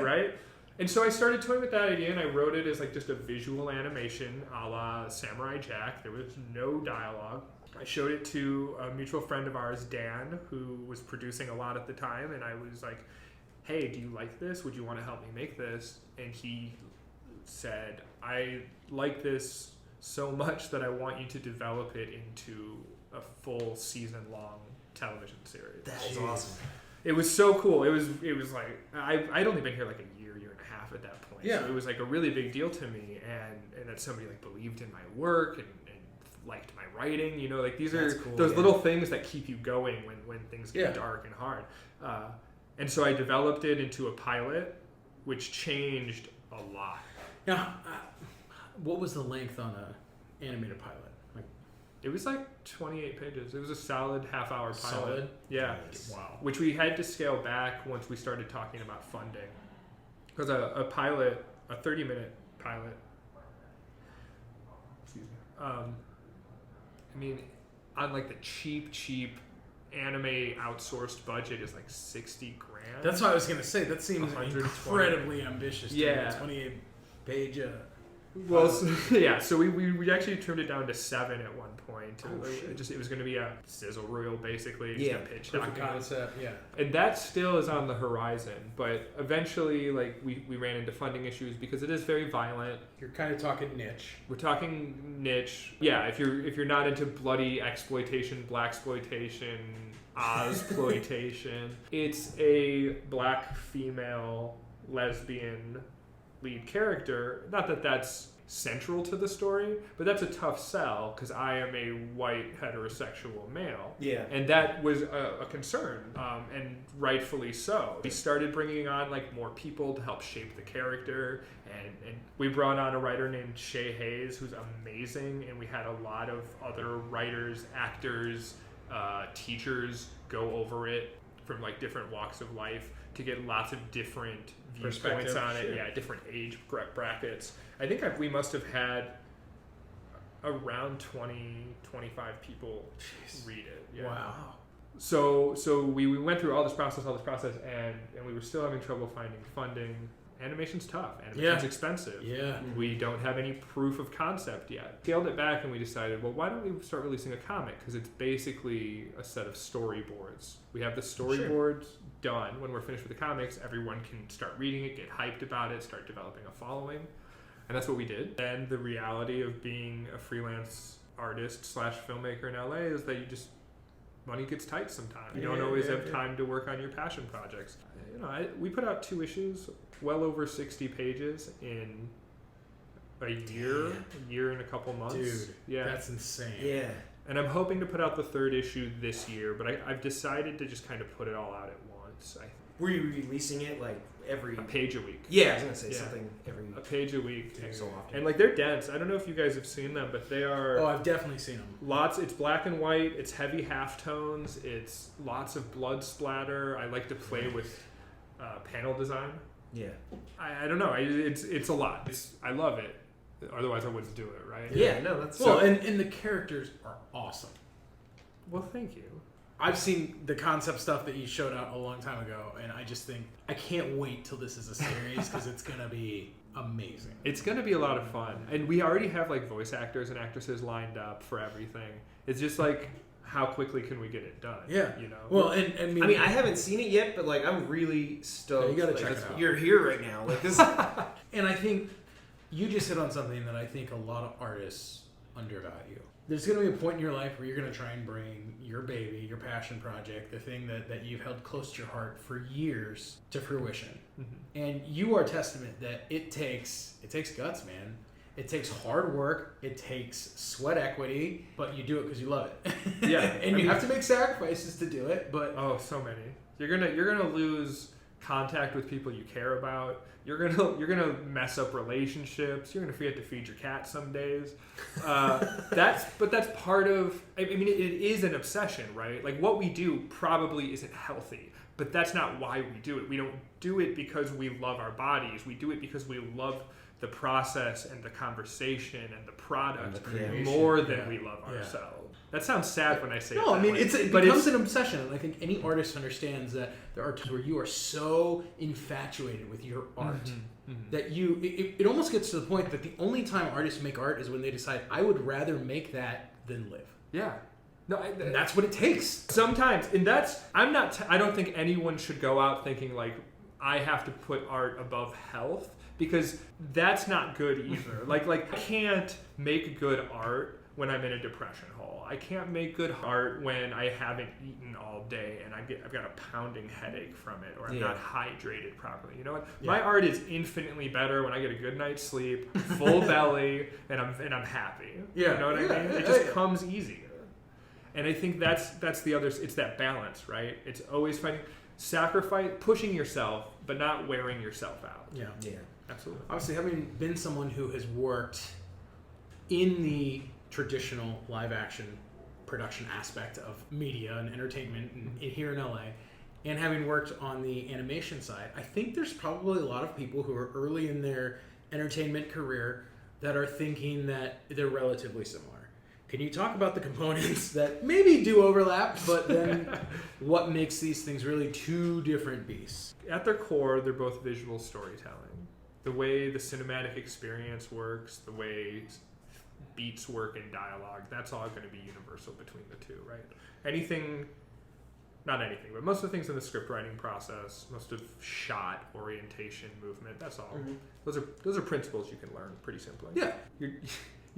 C: Right? And so I started toying with that idea, and I wrote it as just a visual animation a la Samurai Jack. There was no dialogue. I showed it to a mutual friend of ours, Dan, who was producing a lot at the time, and I was like, hey, do you like this? Would you want to help me make this? And he said, I like this so much that I want you to develop it into a full season-long television series.
A: That is awesome.
C: It was so cool. It was like I'd only been here like a year and a half at that point.
B: Yeah.
C: So it was like a really big deal to me, and that somebody like believed in my work and liked my writing. You know, like these
A: That's
C: are
A: cool,
C: those
A: yeah.
C: little things that keep you going when things get
B: Yeah.
C: dark and hard. And so I developed it into a pilot, which changed a lot.
B: Now, what was the length on a animated pilot? Like,
C: It was like 28 pages. It was a solid half-hour pilot.
B: solid?
C: Yeah.
B: Wow.
C: Which we had to scale back once we started talking about funding. Because a pilot, a 30-minute pilot, excuse me, I mean, on like the cheap anime outsourced budget is like 60 grand.
B: That's what I was going to say. That seems
C: 120.
B: incredibly ambitious.
C: Yeah.
B: 28 page.
C: Well, so we actually trimmed it down to 7 at one point.
B: Oh, shit.
C: It was going to be a sizzle reel, basically.
A: Yeah,
C: Just a pitch
B: Proof of
C: document.
B: concept, yeah.
C: And that still is on the horizon, but eventually, like we ran into funding issues because it is very violent.
B: You're kind of talking niche.
C: We're talking niche. Yeah, if you're not into bloody exploitation, blaxploitation, Ozploitation, it's a black female lesbian lead character. Not that that's central to the story, but that's a tough sell because I am a white heterosexual male.
A: Yeah.
C: And that was a concern, and rightfully so. We started bringing on like more people to help shape the character, and we brought on a writer named Shay Hayes, who's amazing, and we had a lot of other writers, actors, teachers go over it from like different walks of life to get lots of different viewpoints on it.
B: Sure.
C: Yeah, different age brackets. I think we must have had around 25 people read it. Yeah.
B: Wow.
C: So we went through all this process, and we were still having trouble finding funding. Animation's tough. Animation's expensive.
B: Yeah.
C: We don't have any proof of concept yet. Scaled it back and we decided, well, why don't we start releasing a comic? Because it's basically a set of storyboards. We have the storyboards done. When we're finished with the comics, everyone can start reading it, get hyped about it, start developing a following. And that's what we did. And the reality of being a freelance artist / filmmaker in LA is that money gets tight sometimes. You don't always have time to work on your passion projects. We put out 2 issues, well over 60 pages in a year and a couple months.
B: Dude,
C: yeah,
B: that's insane.
A: Yeah.
C: And I'm hoping to put out the 3rd issue this year, but I've decided to just kind of put it all out at once.
A: Were you releasing it like every
C: A page a week.
A: Yeah, I was gonna say something every
C: A page a week.
A: every so often.
C: And like they're dense. I don't know if you guys have seen them, but they are
B: Oh, I've definitely seen them.
C: it's black and white, it's heavy halftones, it's lots of blood splatter. I like to play with panel design.
A: Yeah.
C: I don't know. It's a lot. I love it. Otherwise, I wouldn't do it, right?
A: Yeah, no, that's
B: Well, and the characters are awesome.
C: Well, thank you.
B: I've seen the concept stuff that you showed out a long time ago, and I just think I can't wait till this is a series because it's gonna be amazing.
C: It's going to be a lot of fun. And we already have like voice actors and actresses lined up for everything. It's just like, how quickly can we get it done?
B: Yeah.
C: You know?
B: Well, and
A: I mean, I haven't seen it yet, but like I'm really stoked.
B: Yeah, you gotta
A: like,
B: check it out.
A: You're here right now. Like this.
B: and I think you just hit on something that I think a lot of artists undervalue. There's going to be a point in your life where you're going to try and bring your baby, your passion project, the thing that you've held close to your heart for years to fruition.
C: Mm-hmm.
B: And you are a testament that it takes guts, man. It takes hard work. It takes sweat equity, but you do it because you love it.
C: Yeah,
B: and you have to make sacrifices to do it. But
C: oh, so many. You're gonna lose contact with people you care about. You're gonna mess up relationships. You're gonna forget to feed your cat some days. That's part of. I mean, it is an obsession, right? Like what we do probably isn't healthy, but that's not why we do it. We don't do it because we love our bodies. We do it because we love the process and the conversation and the product
B: And the creation.
C: more than
B: Yeah.
C: we love
B: Yeah.
C: ourselves. That sounds sad when I say it.
B: no, I
C: that
B: mean
C: way.
B: it becomes an obsession, and I think any artist understands that there are times where you are so infatuated with your art that it almost gets to the point that the only time artists make art is when they decide I would rather make that than live.
C: Yeah. No,
B: And that's what it takes.
C: sometimes, and that's I don't think anyone should go out thinking like I have to put art above health, because that's not good either. like I can't make good art when I'm in a depression hole. I can't make good art when I haven't eaten all day and I've got a pounding headache from it, or I'm not hydrated properly. You know what? My art is infinitely better when I get a good night's sleep, full belly, and I'm happy.
B: Yeah.
C: You know what I mean? It just comes easier. And I think that's the other. It's that balance, right? It's always finding sacrifice, pushing yourself, but not wearing yourself out.
B: Yeah.
A: Yeah.
C: Absolutely.
B: Obviously, having been someone who has worked in the traditional live action production aspect of media and entertainment here in LA, and having worked on the animation side, I think there's probably a lot of people who are early in their entertainment career that are thinking that they're relatively similar. Can you talk about the components that maybe do overlap, but then what makes these things really two different beasts?
C: At their core, they're both visual storytelling. The way the cinematic experience works, the way beats work in dialogue, that's all going to be universal between the two, right? Not anything, but most of the things in the script writing process, most of shot, orientation, movement, that's all. Mm-hmm. Those are principles you can learn pretty simply. Yeah. You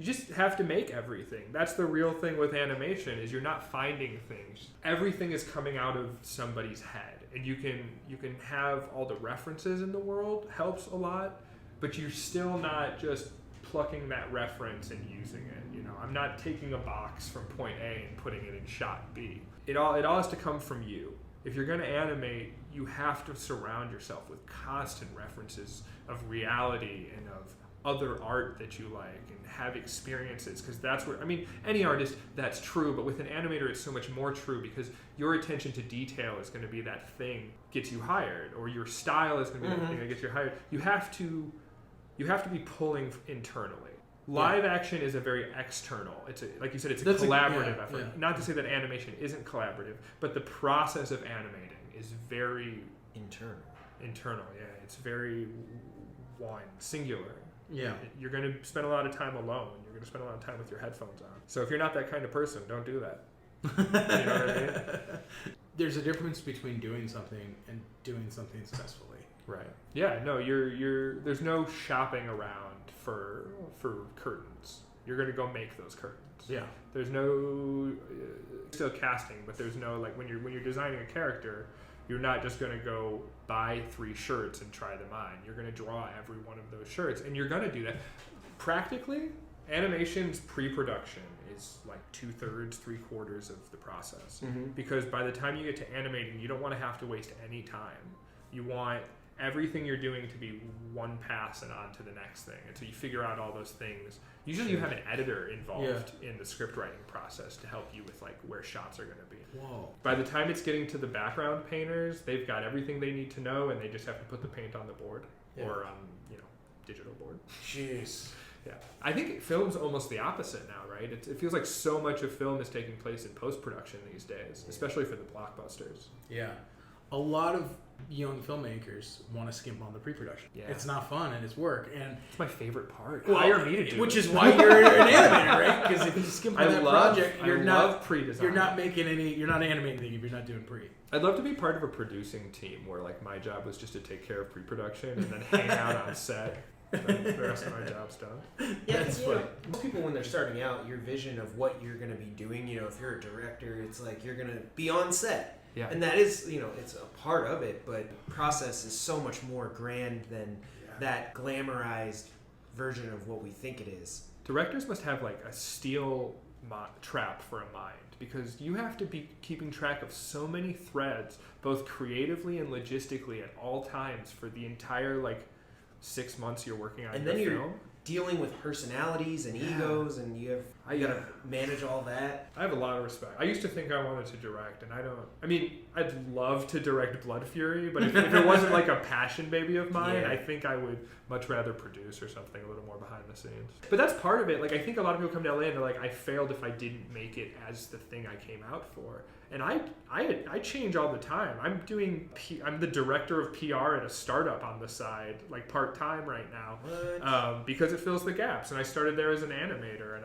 C: just have to make everything. That's the real thing with animation, is you're not finding things. Everything is coming out of somebody's head. And you can have all the references in the world, helps a lot, but you're still not just plucking that reference and using it. You know, I'm not taking a box from point A and putting it in shot B. It all has to come from you. If you're going to animate, you have to surround yourself with constant references of reality and of other art that you like, and have experiences, because that's where, I mean, any artist, that's true, but with an animator it's so much more true, because your attention to detail is going to be that thing gets you hired, or your style is going to be that thing that gets you hired. You have to be pulling internally. Live action is a very external. It's like you said, it's a collaborative effort. Yeah. Not to say that animation isn't collaborative, but the process of animating is very
A: internal.
C: Yeah, it's very one, singular.
B: Yeah.
C: You're going to spend a lot of time alone. You're going to spend a lot of time with your headphones on. So if you're not that kind of person, don't do that. You know what I mean?
B: There's a difference between doing something and doing something successfully.
C: Right. Yeah, no, you're there's no shopping around for curtains. You're going to go make those curtains.
B: Yeah.
C: There's no still casting, but there's no, like, when you're designing a character, you're not just going to go buy 3 shirts and try them on. You're going to draw every one of those shirts, and you're going to do that. Practically, animation's pre-production is like 2/3, 3/4 of the process. Mm-hmm. Because by the time you get to animating, you don't want to have to waste any time. You want everything you're doing to be one pass and on to the next thing. And so you figure out all those things. Usually you have an editor involved in the script writing process to help you with, like, where shots are going to be.
B: Whoa.
C: By the time it's getting to the background painters, they've got everything they need to know, and they just have to put the paint on the board or on, digital board.
B: Jeez.
C: Yeah. I think film's almost the opposite now, right? It feels like so much of film is taking place in post-production these days, especially for the blockbusters.
B: Yeah. A lot of young filmmakers want to skimp on the pre-production. Yeah. It's not fun and it's work, and
C: it's my favorite part.
B: Well,
C: hire me to do
B: which
C: it.
B: is why you're an animator, right? Because if you skimp on project, you're not
C: pre-design.
B: You're not making any. You're not animating anything if you're not doing pre.
C: I'd love to be part of a producing team where, like, my job was just to take care of pre-production and then hang out on set. The rest of my job's done.
A: Yeah, that's funny. Most people, when they're starting out, your vision of what you're going to be doing, if you're a director, it's like you're going to be on set.
C: Yeah.
A: And that is, it's a part of it, but the process is so much more grand than that glamorized version of what we think it is.
C: Directors must have, like, a steel trap for a mind, because you have to be keeping track of so many threads, both creatively and logistically, at all times for the entire, like, 6 months you're working on.
A: And
C: your
A: then you're
C: film.
A: Dealing with personalities and egos, and you gotta manage all that.
C: I have a lot of respect. I used to think I wanted to direct, and I don't. I mean, I'd love to direct Blood Fury, but if it wasn't like a passion baby of mine, I think I would much rather produce or something a little more behind the scenes. But that's part of it. Like, I think a lot of people come to LA and they're like, I failed if I didn't make it as the thing I came out for. And I change all the time. I'm the director of PR at a startup on the side, like part-time right now, because it fills the gaps. And I started there as an animator, and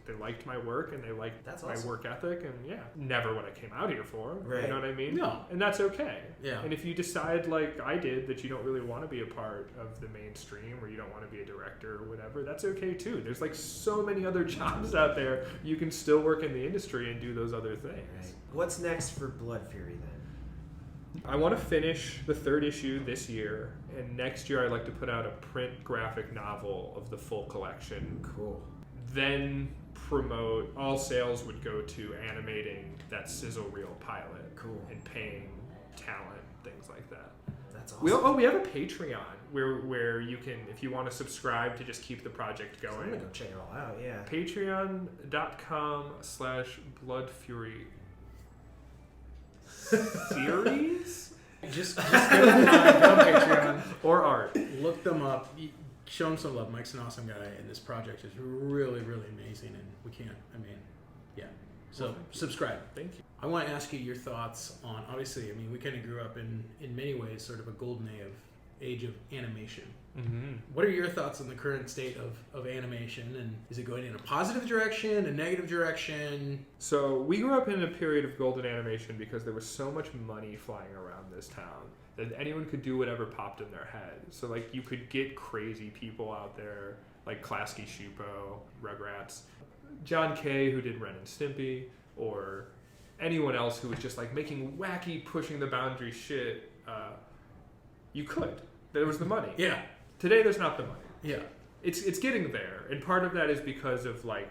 C: they liked my work, and they liked my work ethic, and never what I came out here for.
A: Right.
C: You know what I mean?
B: No.
C: And that's okay.
B: Yeah.
C: And if you decide, like I did, that you don't really want to be a part of the mainstream, or you don't want to be a director or whatever, that's okay too. There's like so many other jobs out there. You can still work in the industry and do those other things.
A: Right. What's next for Blood Fury then?
C: I want to finish the 3rd issue this year, and next year I'd like to put out a print graphic novel of the full collection.
A: Cool.
C: Then promote, all sales would go to animating that sizzle reel pilot.
A: Cool.
C: And paying talent, things like that.
A: That's awesome.
C: We have a Patreon where you can, if you want to subscribe to just keep the project going.
A: I'm gonna go check it all out. Yeah.
C: Patreon.com/bloodfury series.
B: Just go on Patreon
C: Or art.
B: Look them up. Show them some love. Mike's an awesome guy, and this project is really, really amazing. And we can't. So subscribe.
C: Thank you.
B: I want to ask you your thoughts on. Obviously, we kind of grew up in many ways sort of a golden age of animation.
C: Mm-hmm.
B: What are your thoughts on the current state of animation, and is it going in a positive direction, a negative direction?
C: So we grew up in a period of golden animation because there was so much money flying around this town that anyone could do whatever popped in their head. So like you could get crazy people out there like Klasky Shupo, Rugrats, John Kay who did Ren and Stimpy, or anyone else who was just like making wacky, pushing the boundary shit. You could. There was the money.
B: Yeah.
C: Today there's not the money.
B: Yeah.
C: It's getting there, and part of that is because of like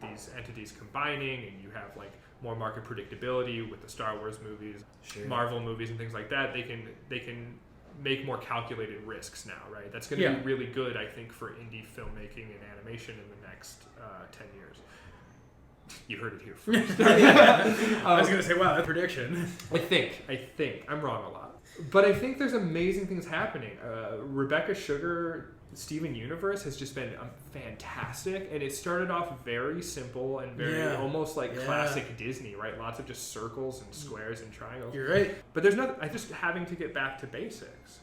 C: these entities combining, and you have like more market predictability with the Star Wars movies,
A: Sure.
C: Marvel movies, and things like that. They can make more calculated risks now, right? That's going to be really good, I think, for indie filmmaking and animation in the next 10 years. You heard it here first.
B: I was going to say, wow, that prediction.
C: I think I'm wrong a lot, but I think there's amazing things happening. Rebecca Sugar, Steven Universe has just been fantastic, and it started off very simple and very almost like classic Disney, right? Lots of just circles and squares and triangles.
B: You're right.
C: But there's nothing. I just having to get back to basics,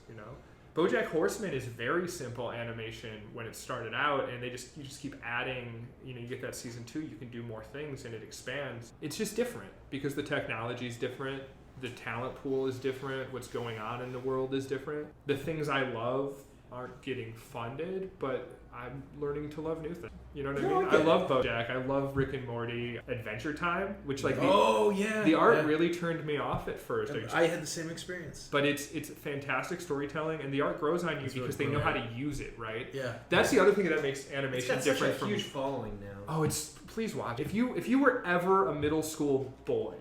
C: BoJack Horseman is very simple animation when it started out, and you just keep adding. You get that season 2, you can do more things, and it expands. It's just different because the technology is different, the talent pool is different, what's going on in the world is different. The things I love aren't getting funded, but I'm learning to love new things. You know what I mean? I love BoJack. I love Rick and Morty, Adventure Time, which like the art really turned me off at first.
B: I had the same experience.
C: But it's fantastic storytelling, and the art grows on you because they know how to use it, right?
B: Yeah.
C: That's the other thing that makes animation
A: It's got
C: different
A: such a
C: from
A: huge following now.
C: Oh, please watch. If you were ever a middle school boy,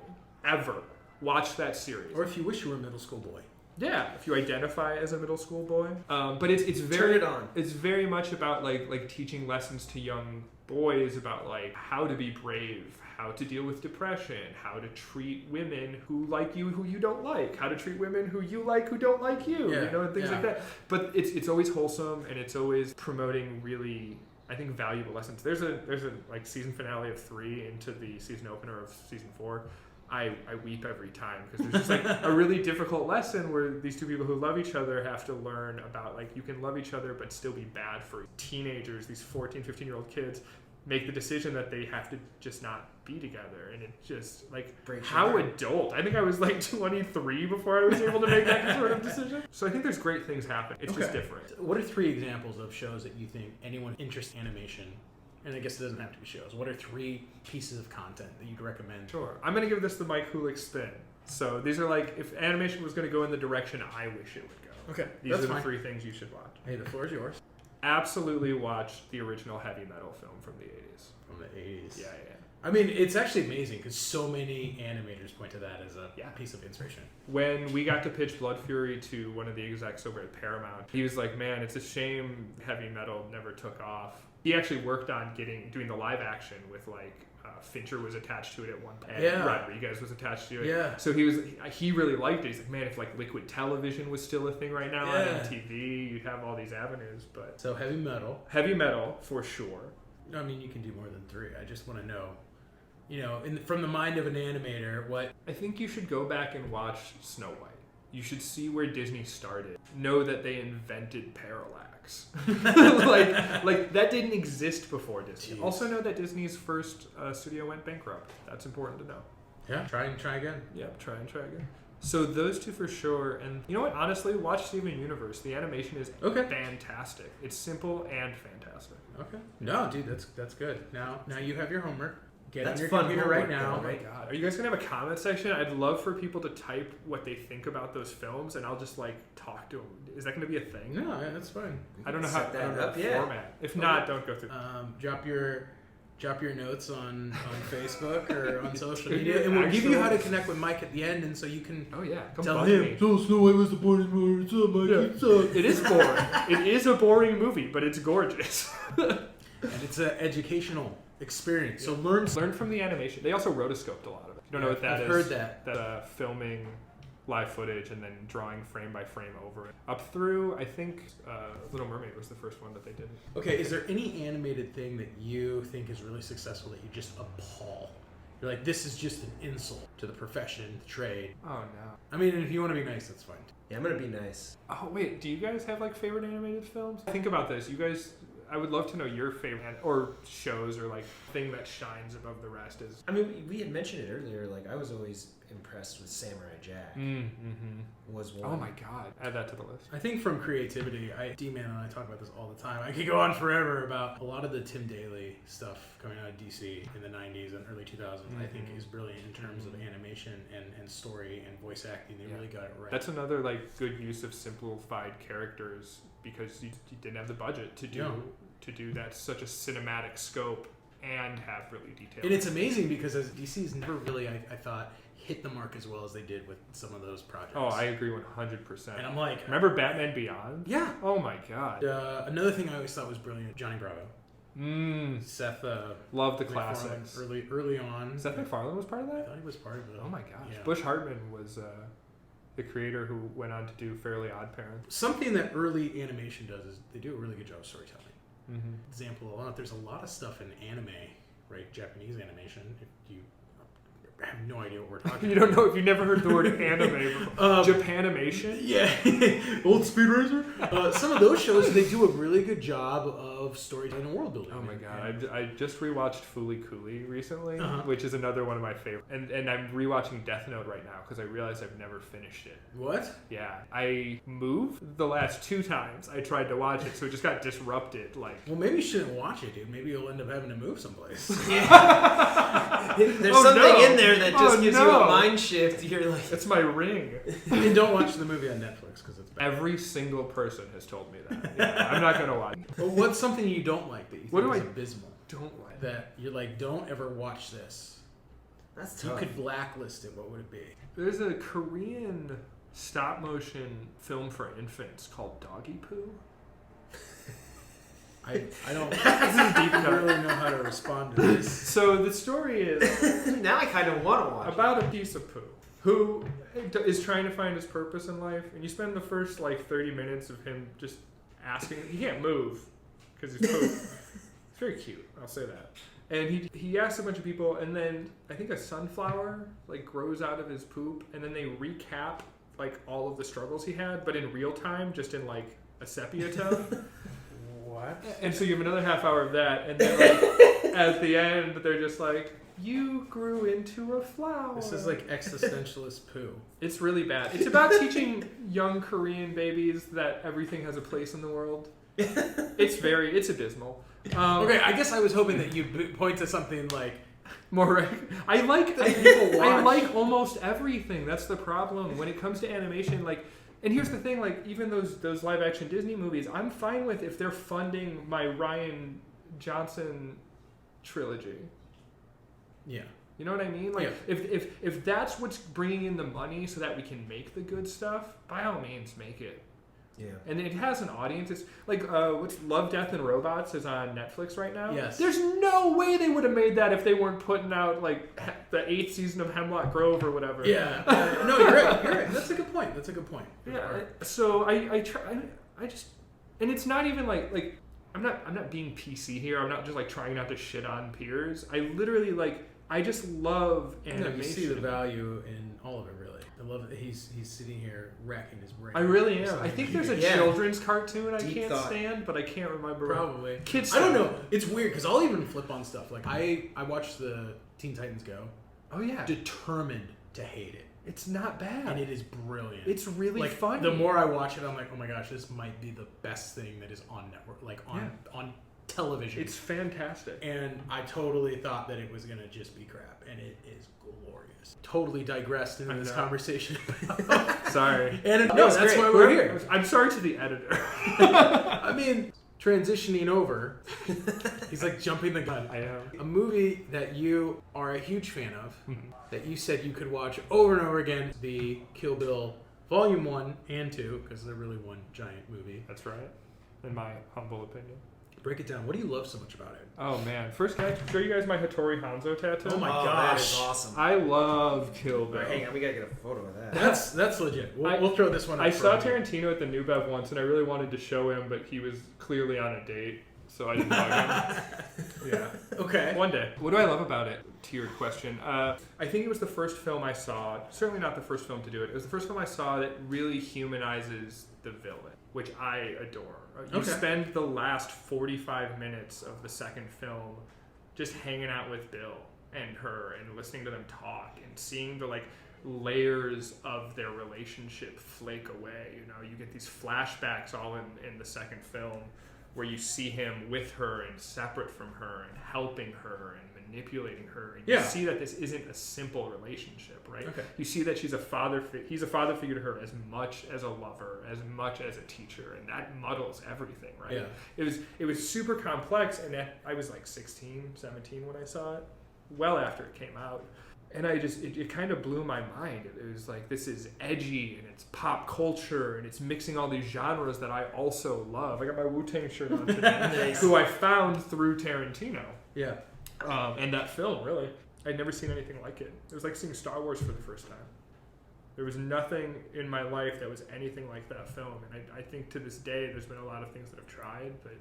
C: ever, watch that series.
B: Or if you wish you were a middle school boy.
C: Yeah, if you identify as a middle school boy, but it's very
A: Turn it on.
C: It's very much about like teaching lessons to young boys about like how to be brave, how to deal with depression, how to treat women who like you who you don't like, how to treat women who you like who don't like you, and things like that. But it's always wholesome, and it's always promoting really, I think, valuable lessons. There's a like season finale of 3 into the season opener of season 4. I weep every time because there's just like a really difficult lesson where these two people who love each other have to learn about like you can love each other but still be bad for teenagers. These 14, 15-year-old kids make the decision that they have to just not be together, and it just like how adult. I think I was like 23 before I was able to make that sort of decision. So I think there's great things happen. It's just different.
B: What are 3 examples of shows that you think anyone interested in animation? And I guess it doesn't have to be shows. What are 3 pieces of content that you'd recommend?
C: Sure. I'm going to give this the Mike Hulyk spin. So these are like, if animation was going to go in the direction I wish it would go.
B: Okay.
C: These are the 3 things you should watch.
B: Hey, the floor is yours.
C: Absolutely watch the original heavy metal film from the 80s.
B: From the 80s.
C: Yeah.
B: I mean, it's actually amazing because so many animators point to that as a piece of inspiration.
C: When we got to pitch Blood Fury to one of the execs over at Paramount, he was like, man, it's a shame heavy metal never took off. He actually worked on doing the live action with like Fincher was attached to it at one point. And Rodriguez was attached to it.
B: Yeah.
C: So he really liked it. He's like, man, if like liquid television was still a thing right now on MTV, you'd have all these avenues. But
B: so heavy metal.
C: Heavy metal for sure.
B: I mean, you can do more than 3. I just want to know from the mind of an animator, what...
C: I think you should go back and watch Snow White. You should see where Disney started. Know that they invented parallax. like that didn't exist before Disney.
B: Jeez.
C: Also know that Disney's first studio went bankrupt. That's important to know.
B: Yeah, try again.
C: Yep, try again. So those two for sure. And you know what? Honestly, watch Steven Universe. The animation is fantastic. It's simple and fantastic.
B: Okay. No, dude, that's good. Now you have your homework. Get on your
A: fun
B: computer right now.
C: Oh my god. Are you guys gonna have a comment section? I'd love for people to type what they think about those films, and I'll just talk to them. Is that gonna be a thing?
B: No, yeah, that's fine.
C: I don't know how
A: that
C: format. If not, don't go through.
B: Drop your notes on Facebook or on social media, and we'll give you how to connect with Mike at the end, and so you can
C: Come
B: tell him.
C: me.
B: So Snow White was the boring movie. It's up, Mike. It's up.
C: It is boring. It is a boring movie, but it's gorgeous.
B: And it's an educational experience. So learn
C: from the animation. They also rotoscoped a lot of it. You don't know what that is?
B: I've heard that.
C: That filming live footage and then drawing frame by frame over it. Up through, I think, Little Mermaid was the first one that they did.
B: Okay, is there any animated thing that you think is really successful that you just appall? You're like, this is just an insult to the profession, the trade.
C: Oh, no.
B: I mean, if you want to be nice, that's fine.
A: Yeah, I'm gonna be nice.
C: Oh, wait. Do you guys have, favorite animated films? Think about this. You guys... I would love to know your favorite or shows or thing that shines above the rest is.
A: I mean, we had mentioned it earlier. I was always impressed with Samurai Jack. Was one.
C: Oh my god! Add that to the list.
B: I think from creativity, D-Man and I talk about this all the time. I could go on forever about a lot of the Tim Daly stuff coming out of DC in the 90s and early 2000s. I think is brilliant in terms of animation and story and voice acting. They really got it right.
C: That's another good use of simplified characters because you didn't have the budget to do that such a cinematic scope and have really detailed.
B: And it's amazing because as DC's never really, I thought, hit the mark as well as they did with some of those projects.
C: Oh, I agree 100%.
B: And I'm like...
C: Remember Batman Beyond?
B: Yeah.
C: Oh my god.
B: Another thing I always thought was brilliant, Johnny Bravo. Seth...
C: Love the classics.
B: Early on.
C: Seth MacFarlane was part of that?
B: I thought he was part of it.
C: Oh my gosh.
B: Yeah.
C: Bush Hartman was... the creator who went on to do Fairly Odd Parents.
B: Something that early animation does is they do a really good job of storytelling. Example, there's a lot of stuff in anime, right? Japanese animation. If you have no idea what we're talking about.
C: You don't know if you never heard the word anime before. Japanimation?
B: Yeah. Old Speed Racer? Some of those shows, they do a really good job of storytelling and world building.
C: Oh my god. I just rewatched Fooly Cooly recently, which is another one of my favorites. And I'm rewatching Death Note right now because I realized I've never finished it.
B: What?
C: Yeah. I moved the last 2 times I tried to watch it, so it just got disrupted.
B: Well, maybe you shouldn't watch it, dude. Maybe you'll end up having to move someplace.
A: There's something in there that just gives you a mind shift. You're like...
C: It's my ring.
B: And don't watch the movie on Netflix because it's bad.
C: Every single person has told me that. Yeah, I'm not going to watch it.
B: Well, what's something you don't like that you think is abysmal?
C: Don't like
B: that you're like, don't ever watch this.
A: That's
B: tough.
A: tough.
B: You could blacklist it. What would it be?
C: There's a Korean stop motion film for infants called Doggy Poo.
B: I don't
C: This is deep cut.
B: really know how to respond to this.
C: So the story is
A: now I kind of want to watch
C: about a piece of poo who is trying to find his purpose in life, and you spend the first 30 minutes of him just asking. He can't move because he's poop. It's very cute, I'll say that. And he asks a bunch of people, and then I think a sunflower grows out of his poop, and then they recap all of the struggles he had, but in real time, just in a sepia tone.
B: What?
C: And so you have another half hour of that, and then at the end, they're just you grew into a flower.
B: This is existentialist poo.
C: It's really bad. It's about teaching young Korean babies that everything has a place in the world. It's abysmal.
B: Okay, I guess I was hoping that you'd point to something
C: more. I like almost everything. That's the problem when it comes to animation. And here's the thing, even those live action Disney movies, I'm fine with if they're funding my Rian Johnson trilogy.
B: Yeah.
C: You know what I mean? If that's what's bringing in the money so that we can make the good stuff, by all means, make it.
A: Yeah. And
C: it has an audience. It's what's Love, Death, and Robots is on Netflix right now.
B: Yes.
C: There's no way they would have made that if they weren't putting out the 8th season of Hemlock Grove or whatever.
B: Yeah. No, you're right. That's a good point.
C: Yeah. So I just, and it's not even I'm not being PC here. I'm not just trying not to shit on peers. I literally I just love animation.
B: You see the value in all of it, really. I love that he's sitting here racking his brain.
C: I really am. I think there's a children's cartoon I
A: Deep
C: can't
A: thought.
C: stand, but I can't remember.
B: Probably.
C: Kids.
B: I don't know. It's weird because I'll even flip on stuff. Like I watched the Teen Titans Go.
C: Oh yeah.
B: Determined to hate it.
C: It's not bad.
B: And it is brilliant.
C: It's really
B: like,
C: funny.
B: The more I watch it, I'm like, oh my gosh, this might be the best thing that is on network, like on television.
C: It's fantastic.
B: And I totally thought that it was going to just be crap, and it is glorious. Totally digressed into this conversation.
C: Sorry.
B: And that's
A: great.
B: why we're here.
C: I'm sorry to the editor.
B: I mean, transitioning over, he's like jumping the gun.
C: I am.
B: A movie that you are a huge fan of, that you said you could watch over and over again, the Kill Bill Volume 1 and 2, because they're really one giant movie.
C: That's right. In my humble opinion.
B: Break it down. What do you love so much about it?
C: Oh man! First, can I show you guys my Hattori Hanzo tattoo?
B: Oh my
A: That
B: gosh.
A: is awesome.
C: I love Kill Bill.
A: All right, hang on, we gotta get a photo of that.
B: That's legit. We'll throw this one up.
C: I saw
B: for you.
C: Tarentino at the New Bev once, and I really wanted to show him, but he was clearly on a date, so I didn't bug him. Yeah.
B: Okay.
C: One day. What do I love about it? To your question, I think it was the first film I saw. Certainly not the first film to do it. It was the first film I saw that really humanizes the villain, which I adore. You spend the last 45 minutes of the second film just hanging out with Bill and her and listening to them talk and seeing the layers of their relationship flake away. You know, you get these flashbacks all in the second film where you see him with her and separate from her and helping her and manipulating her, and you see that this isn't a simple relationship, right? Okay. You see that he's a father figure to her as much as a lover, as much as a teacher, and that muddles everything, right? Yeah. It was super complex, and I was like 16, 17 when I saw it, well after it came out. And it kind of blew my mind. It was like, this is edgy, and it's pop culture, and it's mixing all these genres that I also love. I got my Wu-Tang shirt on today, who I found through Tarantino.
B: Yeah.
C: And that film, really. I'd never seen anything like it. It was like seeing Star Wars for the first time. There was nothing in my life that was anything like that film. And I think to this day, there's been a lot of things that I've tried, but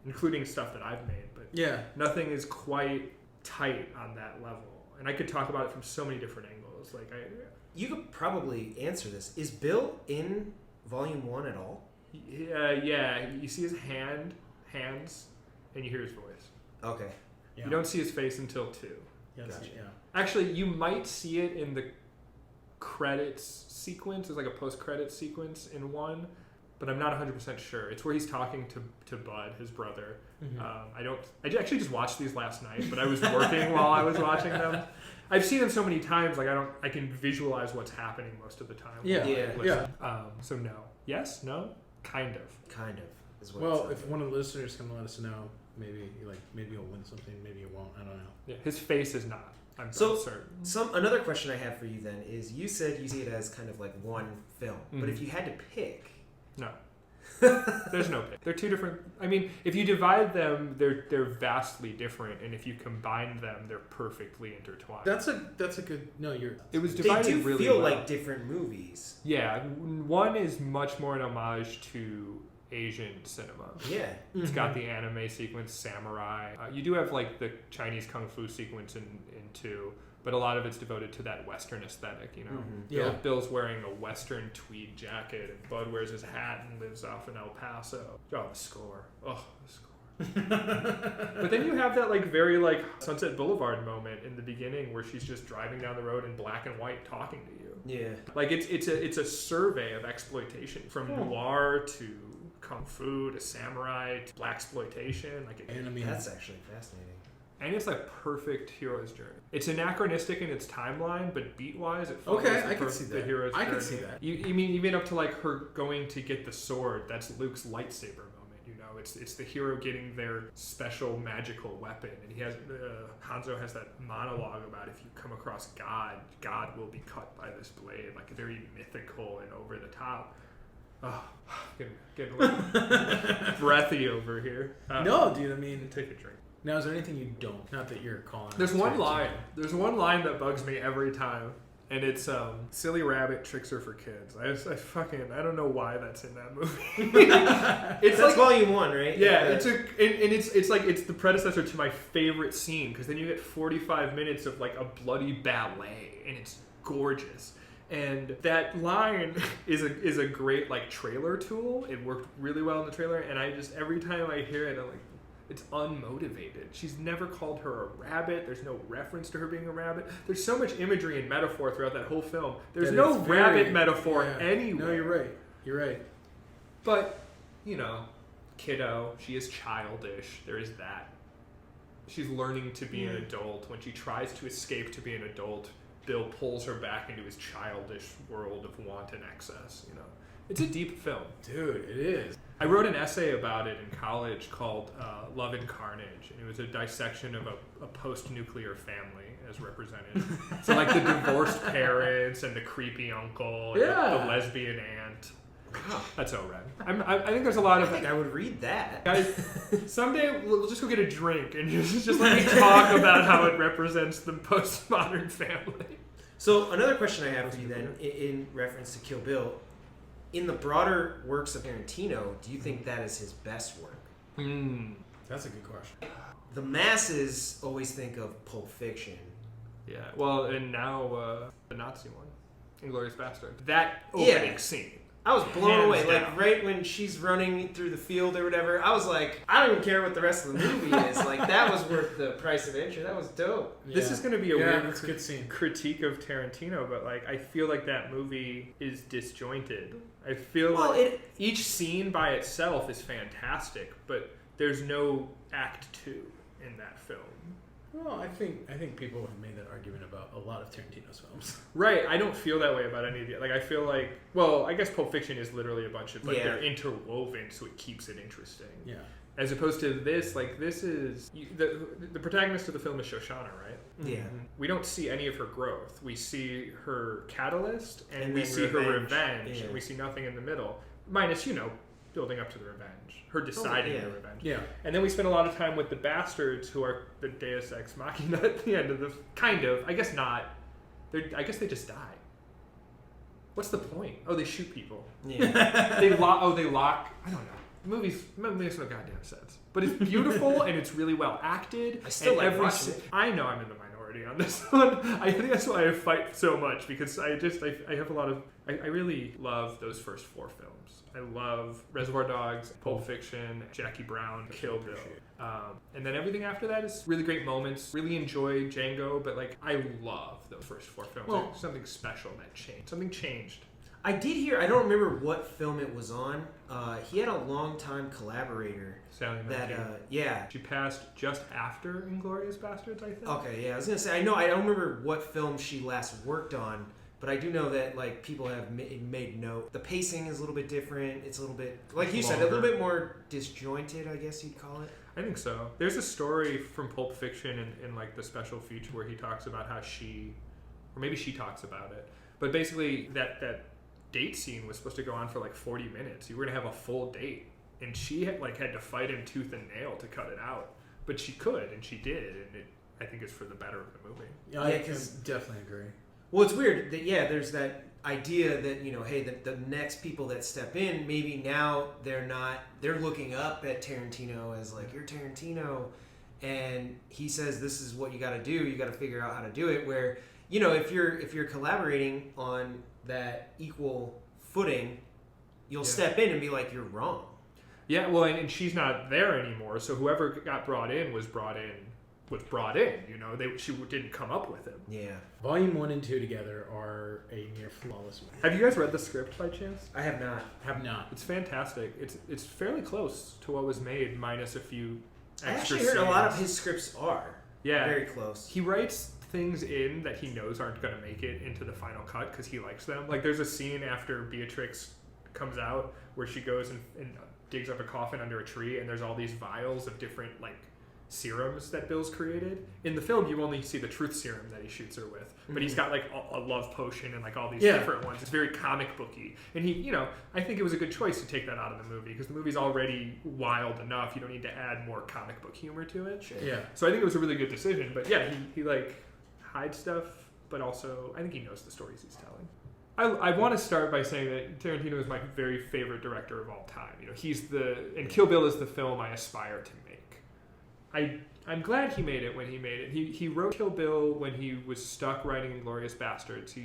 C: including stuff that I've made. But nothing is quite tight on that level. And I could talk about it from so many different angles.
A: You could probably answer this. Is Bill in Volume 1 at all?
C: Yeah. You see his hands, and you hear his voice.
A: Okay.
C: Yeah. You don't see his face until 2.
B: Gotcha. Yeah.
C: Actually, you might see it in the credits sequence. There's like a post-credits sequence in 1, but I'm not 100% sure. It's where he's talking to Bud, his brother. Mm-hmm. I actually just watched these last night, but I was working while I was watching them. I've seen them so many times, I can visualize what's happening most of the time.
B: Yeah.
C: So no. Yes? No? Kind of
A: is what.
B: Well, if one of the listeners can let us know, maybe you'll win something, maybe you won't. I don't know.
C: Yeah, his face is not. I'm
A: so
C: certain.
A: Another question I have for you then is, you said you see it as kind of like one film, but if you had to pick,
C: no. There's no pick. They're two different. I mean, if you divide them, they're vastly different, and if you combine them, they're perfectly intertwined.
B: That's a good. No,
C: It was divided
A: they do
C: really
A: feel
C: well.
A: like different movies.
C: Yeah, one is much more an homage to Asian cinema.
A: Yeah.
C: It's got the anime sequence, samurai. You do have like the Chinese kung fu sequence in 2, but a lot of it's devoted to that Western aesthetic, you know.
B: Mm-hmm. Yeah.
C: Bill's wearing a Western tweed jacket, and Bud wears his hat and lives off in El Paso. Oh, the score. But then you have that very Sunset Boulevard moment in the beginning where she's just driving down the road in black and white talking to you.
A: Yeah.
C: It's a survey of exploitation from noir to kung fu to samurai to blaxploitation.
A: That's actually fascinating.
C: And it's like perfect hero's journey. It's anachronistic in its timeline, but beat-wise, it follows
B: I can see
C: the
B: that.
C: hero's journey.
B: I can see that.
C: You mean even up to her going to get the sword? That's Luke's lightsaber moment. You know, it's the hero getting their special magical weapon, and he has Hanzo has that monologue about, if you come across God will be cut by this blade, very mythical and over the top. Oh, getting a little breathy over here.
B: No, dude. I mean,
C: take a drink.
B: Now, is there anything you don't? Not that you're calling.
C: There's one line. There's one line that bugs me every time. And it's Silly Rabbit Tricks Her for Kids. I don't know why that's in that movie.
A: That's like volume 1, right?
C: Yeah, it's the predecessor to my favorite scene, because then you get 45 minutes of like a bloody ballet, and it's gorgeous. And that line is a great like trailer tool. It worked really well in the trailer, and I just every time I hear it, I'm like, it's unmotivated. She's never called her a rabbit. There's no reference to her being a rabbit. There's so much imagery and metaphor throughout that whole film. There's no rabbit metaphor anywhere.
B: No, you're right. You're right.
C: But, kiddo, she is childish. There is that. She's learning to be an adult. When she tries to escape to be an adult, Bill pulls her back into his childish world of wanton excess, It's a deep film.
B: Dude, it is.
C: I wrote an essay about it in college called Love and Carnage, and it was a dissection of a post-nuclear family as represented. So like the divorced parents and the creepy uncle and the lesbian aunt. That's so rad. I think there's a lot of...
A: I think I would read that.
C: Guys, someday we'll just go get a drink and just let me talk about how it represents the postmodern family.
A: So another question I have for you then, in reference to Kill Bill, in the broader works of Tarantino, do you think that is his best work?
B: That's a good question.
A: The masses always think of Pulp Fiction.
C: Yeah, well, and now the Nazi one, Inglourious Bastard. That opening scene.
A: I was blown away.
C: down.
A: Like, right when she's running through the field or whatever, I was like, I don't even care what the rest of the movie is. Like, that was worth the price of entry. That was dope.
B: Yeah.
C: This is going to be a weird
B: good scene.
C: critique of Tarantino, but, like, I feel like that movie is disjointed. I feel each scene by itself is fantastic, but there's no act 2 in that film.
B: Well, I think people have made that argument about a lot of Tarantino's films.
C: Right, I don't feel that way about any of the... Like, I feel like... Well, I guess Pulp Fiction is literally a bunch of... But they're interwoven, so it keeps it interesting.
B: Yeah.
C: As opposed to this, like, this is... The protagonist of the film is Shoshana, right?
A: Yeah.
C: Mm-hmm. We don't see any of her growth. We see her catalyst, and we
A: then
C: see her
A: revenge.
C: revenge,
A: Yeah.
C: and we see nothing in the middle. Minus, building up to the revenge. Her deciding the revenge.
B: Yeah.
C: And then we spend a lot of time with the bastards, who are the Deus Ex Machina at the end of the... Kind of. I guess not. I guess they just die. What's the point? Oh, they shoot people.
A: Yeah.
C: They lock... I don't know. Movies makes no goddamn sense. But it's beautiful, and it's really well acted.
A: I still like
C: every
A: watching it.
C: I know I'm in the minority on this one. I think that's why I fight so much, because I have a lot of... I really love those first 4 films. I love Reservoir Dogs, Pulp Fiction, Jackie Brown, Kill Bill. And then everything after that is really great moments. Really enjoy Django, but like I love those first 4 films.
B: Well,
C: There's something special that changed. Something changed.
A: I did hear, I don't remember what film it was on. He had a longtime collaborator.
C: Sally
A: That,
C: Menke. She passed just after Inglourious Bastards, I think.
A: Okay, yeah, I was gonna say, I don't remember what film she last worked on, but I do know that like people have made note. The pacing is a little bit different. It's a little bit, like you said, a little bit more disjointed, I guess you'd call it.
C: I think so. There's a story from Pulp Fiction in like the special feature where he talks about how or maybe she talks about it, but basically that date scene was supposed to go on for like 40 minutes. You were gonna have a full date, and she had to fight him tooth and nail to cut it out, but she could, and she did, and I think it's for the better of the movie.
B: Yeah, I can definitely agree.
A: Well, it's weird that there's that idea that hey, the next people that step in, maybe now they're looking up at Tarantino as like, you're Tarantino, and he says this is what you got to do. You got to figure out how to do it. Where if you're collaborating on that equal footing, you'll step in and be like, you're wrong.
C: Yeah, well, and she's not there anymore, so whoever got brought in was brought in. She didn't come up with him.
A: Yeah.
B: Volume 1 and 2 together are a near flawless movie.
C: Have you guys read the script by chance?
A: I have not.
B: Have not.
C: It's fantastic. It's fairly close to what was made, minus a few extra
A: I actually
C: scenes.
A: heard a lot of his scripts are very close.
C: He writes things in that he knows aren't going to make it into the final cut because he likes them. Like there's a scene after Beatrix comes out where she goes and digs up a coffin under a tree, and there's all these vials of different like serums that Bill's created. In the film, you only see the truth serum that he shoots her with, but he's got like a love potion and like all these different ones. It's very comic booky, and he, I think it was a good choice to take that out of the movie because the movie's already wild enough. You don't need to add more comic book humor to it.
A: Sure.
B: Yeah.
C: So I think it was a really good decision. But yeah, he like hides stuff but also I think he knows the stories he's telling. I want to start by saying that Tarantino is my very favorite director of all time. You know, and Kill Bill is the film I aspire to make. I'm glad he made it when he made it. He wrote Kill Bill when he was stuck writing Inglourious Bastards.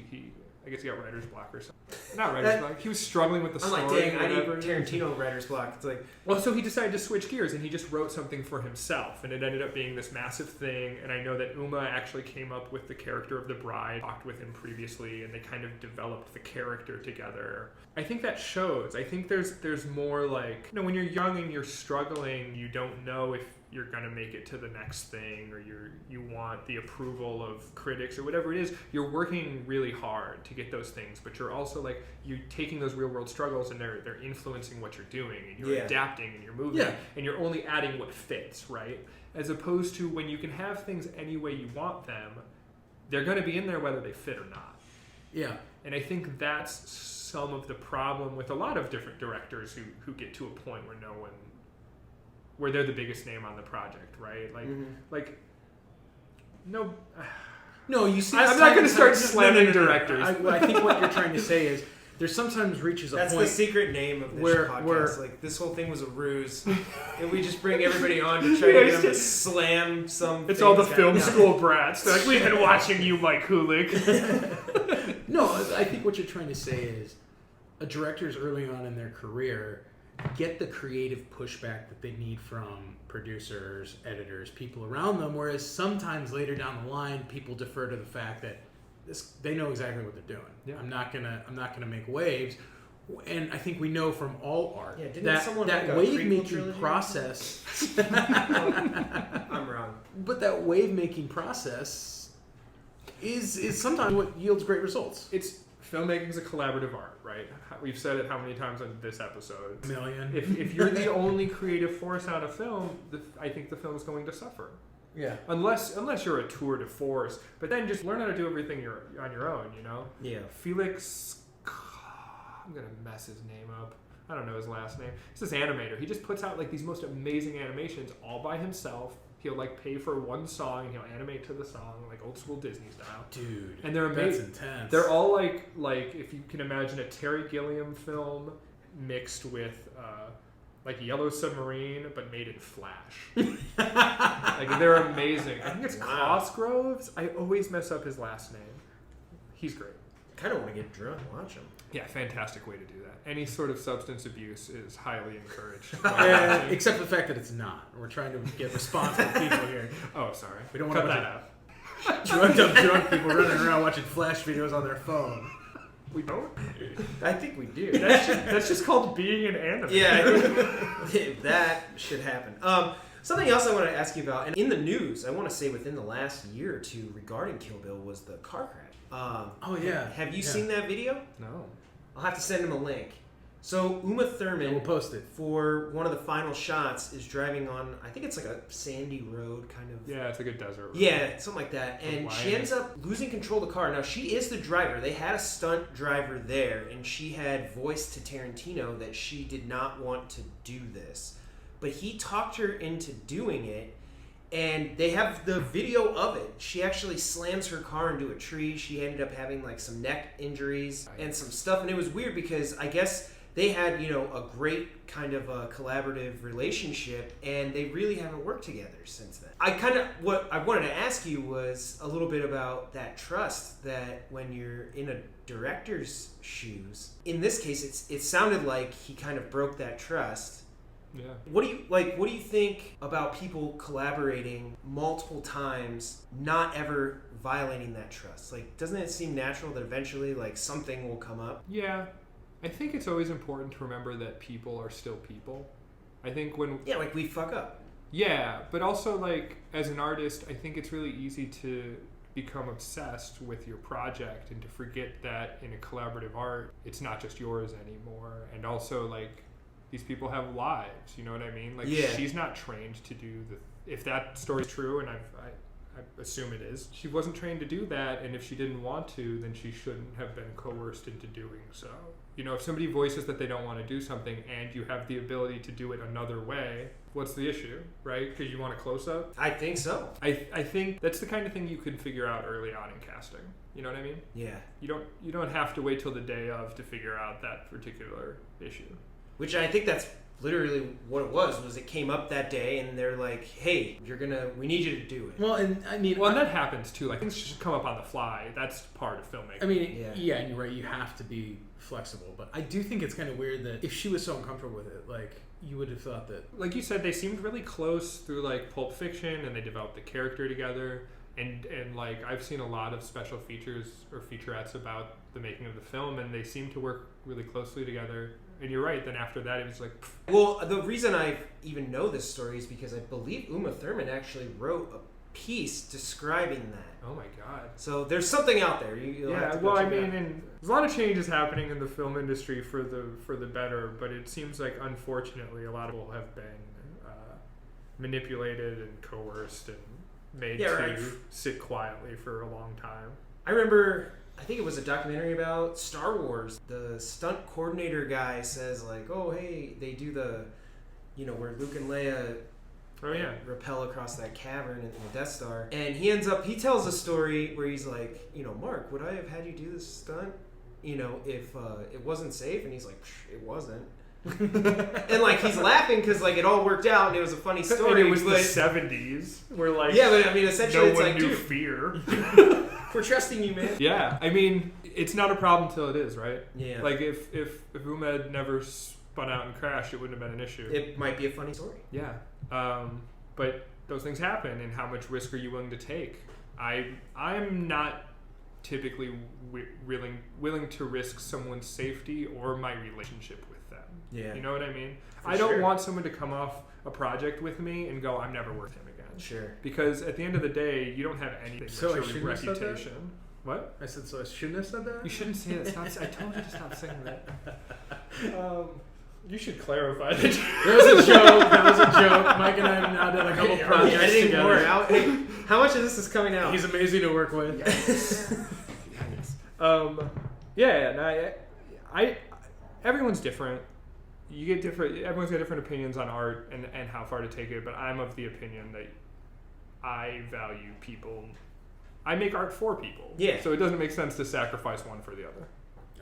C: I guess he got writer's block or something. Not writer's block. He was struggling with the story.
A: I'm like, dang, I need Tarantino writer's block. It's like,
C: well, so he decided to switch gears and he just wrote something for himself, and it ended up being this massive thing. And I know that Uma actually came up with the character of the bride, talked with him previously, and they kind of developed the character together. I think that shows. I think there's more like, you know, when you're young and you're struggling, you don't know if you're going to make it to the next thing, or you want the approval of critics or whatever it is. You're working really hard to get those things, but you're also like, you're taking those real world struggles and they're influencing what you're doing, and you're adapting and you're moving, and you're only adding what fits, right? As opposed to when you can have things any way you want them, they're going to be in there whether they fit or not.
B: Yeah.
C: And I think that's some of the problem with a lot of different directors who get to a point where they're the biggest name on the project, right? Like, no.
B: No, you see.
C: I'm not going to start slamming directors.
B: I think what you're trying to say is there sometimes reaches a point.
A: That's the secret name of this podcast. Like, this whole thing was a ruse, and we just bring everybody on to try to get them to slam some.
C: It's all the film school brats. They're like, we've been watching you, Mike Hulyk.
B: No, I think what you're trying to say is a director's early on in their career get the creative pushback that they need from producers, editors, people around them, whereas sometimes later down the line people defer to the fact that they know exactly what they're doing. Yeah. I'm not gonna make waves. And I think we know from all art that wave making process
A: I'm wrong.
B: But that wave making process is sometimes what yields great results.
C: Filmmaking is a collaborative art, right? We've said it how many times on this episode?
B: A million.
C: If you're the only creative force on a film, I think the film is going to suffer.
B: Yeah.
C: Unless you're a tour de force, but then just learn how to do everything on your own, you know?
A: Yeah.
C: Felix, I'm gonna mess his name up. I don't know his last name. He's this animator. He just puts out like these most amazing animations all by himself. He'll like pay for one song and he'll animate to the song like old school Disney style.
B: Dude,
C: and they're amazing.
B: That's intense.
C: They're all like if you can imagine a Terry Gilliam film mixed with like Yellow Submarine but made in Flash. Like they're amazing. I think it's Cosgroves. I always mess up his last name. He's great.
A: I kind of want to get drunk and watch him.
C: Yeah, fantastic way to do that. Any sort of substance abuse is highly encouraged.
B: Except for the fact that it's not. We're trying to get responsible people here.
C: Oh, sorry.
B: We don't want
C: cut
B: to
C: that out.
B: Drugged up drunk people running around watching Flash videos on their phone.
C: We don't?
A: I think we do.
C: That's just called being an animator.
A: Yeah, I think that should happen. Something else I want to ask you about, and in the news, I want to say within the last year or two regarding Kill Bill was the car crash.
B: Oh yeah.
A: Have you seen that video?
C: No.
A: I'll have to send him a link. So Uma Thurman,
B: we'll post it,
A: for one of the final shots is driving on, I think it's like a sandy road kind of.
C: Yeah, it's like a desert road.
A: Yeah, something like that. And she ends up losing control of the car. Now she is the driver. They had a stunt driver there, and she had voiced to Tarantino that she did not want to do this, but he talked her into doing it. And they have the video of it. She actually slams her car into a tree. She ended up having like some neck injuries and some stuff. And it was weird because I guess they had, a great kind of a collaborative relationship, and they really haven't worked together since then. What I wanted to ask you was a little bit about that trust that when you're in a director's shoes. In this case, it sounded like he kind of broke that trust.
C: Yeah.
A: What do you think about people collaborating multiple times, not ever violating that trust? Like, doesn't it seem natural that eventually, like, something will come up?
C: Yeah. I think it's always important to remember that people are still people. I think
A: like we fuck up.
C: Yeah, but also, like, as an artist, I think it's really easy to become obsessed with your project and to forget that in a collaborative art, it's not just yours anymore. And also, like, these people have lives, you know what I mean? Like, she's not trained to do if that story's true, and I assume it is, she wasn't trained to do that, and if she didn't want to, then she shouldn't have been coerced into doing so. You know, if somebody voices that they don't want to do something and you have the ability to do it another way, what's the issue, right? Because you want a close-up?
A: I think so.
C: I think that's the kind of thing you can figure out early on in casting. You know what I mean?
A: Yeah.
C: You don't have to wait till the day of to figure out that particular issue.
A: Which I think that's literally what it was it came up that day and they're like, hey, we need you to do it.
B: Well, and I mean...
C: Well, and that happens too. Like, things just come up on the fly. That's part of filmmaking.
B: I mean, yeah, and you're right, you have to be flexible. But I do think it's kind of weird that if she was so uncomfortable with it, like, you would have thought that...
C: Like you said, they seemed really close through, like, Pulp Fiction, and they developed the character together. And like, I've seen a lot of special features or featurettes about the making of the film, and they seem to work really closely together. And you're right, then after that, it was like... Pfft.
A: Well, the reason I even know this story is because I believe Uma Thurman actually wrote a piece describing that.
C: Oh my God.
A: So there's something out there. You'll have to go check it out.
C: And there's a lot of changes happening in the film industry for the better, but it seems like, unfortunately, a lot of people have been manipulated and coerced and made to sit quietly for a long time.
A: I remember... I think it was a documentary about Star Wars. The stunt coordinator guy says like, oh, hey, they do the, where Luke and Leia rappel across that cavern in the Death Star. And he tells a story where he's like, Mark, would I have had you do this stunt, if it wasn't safe? And he's like, it wasn't. And like he's laughing because like it all worked out and it was a funny story.
C: And it was the 70s where like
A: but I mean essentially
C: no
A: it's
C: one
A: like
C: knew fear.
A: We're trusting you, man.
C: Yeah, I mean it's not a problem till it is, right?
A: Yeah.
C: Like if Uma had never spun out and crashed, it wouldn't have been an issue.
A: It might be a funny story.
C: Yeah, but those things happen, and how much risk are you willing to take? I'm not typically willing to risk someone's safety or my relationship with them.
A: Yeah.
C: You know what I mean?
A: For
C: I don't
A: sure.
C: want someone to come off a project with me and go, I'm never with him again.
A: Sure.
C: Because at the end of the day, you don't have anything
B: So
C: that's
B: I
C: your
B: shouldn't have said that?
C: reputation. What?
B: I said, so I shouldn't have said that?
C: You shouldn't say that. I told you to stop saying that. You should clarify that.
B: That was a joke. Mike and I have now done a couple projects
A: editing
B: together.
A: more out. Hey, how much of this is coming out?
B: He's amazing to work with.
C: Everyone's different. Everyone's got different opinions on art and how far to take it, but I'm of the opinion that I value people. I make art for people.
A: Yeah.
C: So it doesn't make sense to sacrifice one for the other.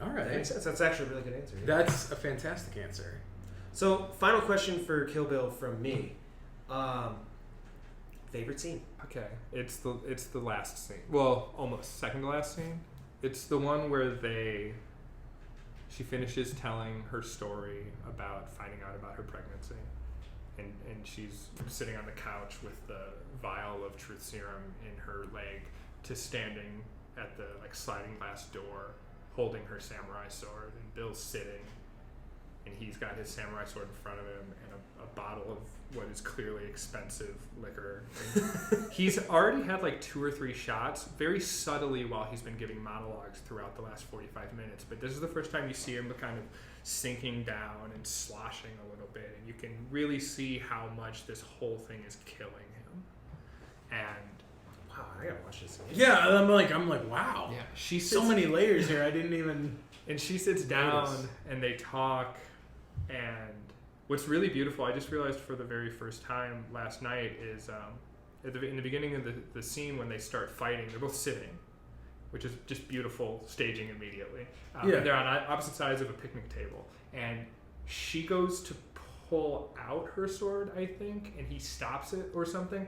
B: All right.
A: That makes sense. That's actually a really good answer. Yeah.
B: That's a fantastic answer.
A: So, final question for Kill Bill from me. Favorite scene?
C: Okay, it's the last scene. Well, almost second to last scene. It's the one where she finishes telling her story about finding out about her pregnancy, and she's sitting on the couch with the vial of truth serum in her leg, to standing at the sliding glass door, holding her samurai sword, and Bill's sitting, and he's got his samurai sword in front of him and a bottle of what is clearly expensive liquor. And he's already had 2 or 3 shots very subtly while he's been giving monologues throughout the last 45 minutes. But this is the first time you see him kind of sinking down and sloshing a little bit. And you can really see how much this whole thing is killing him. And
A: wow, I gotta watch this again.
B: Yeah, I'm like, wow.
C: Yeah, she
B: so many layers here. I didn't even.
C: And she sits down and they talk. And what's really beautiful, I just realized for the very first time last night, is in the beginning of the scene when they start fighting, they're both sitting, which is just beautiful staging immediately. And they're on opposite sides of a picnic table. And she goes to pull out her sword, I think, and he stops it or something.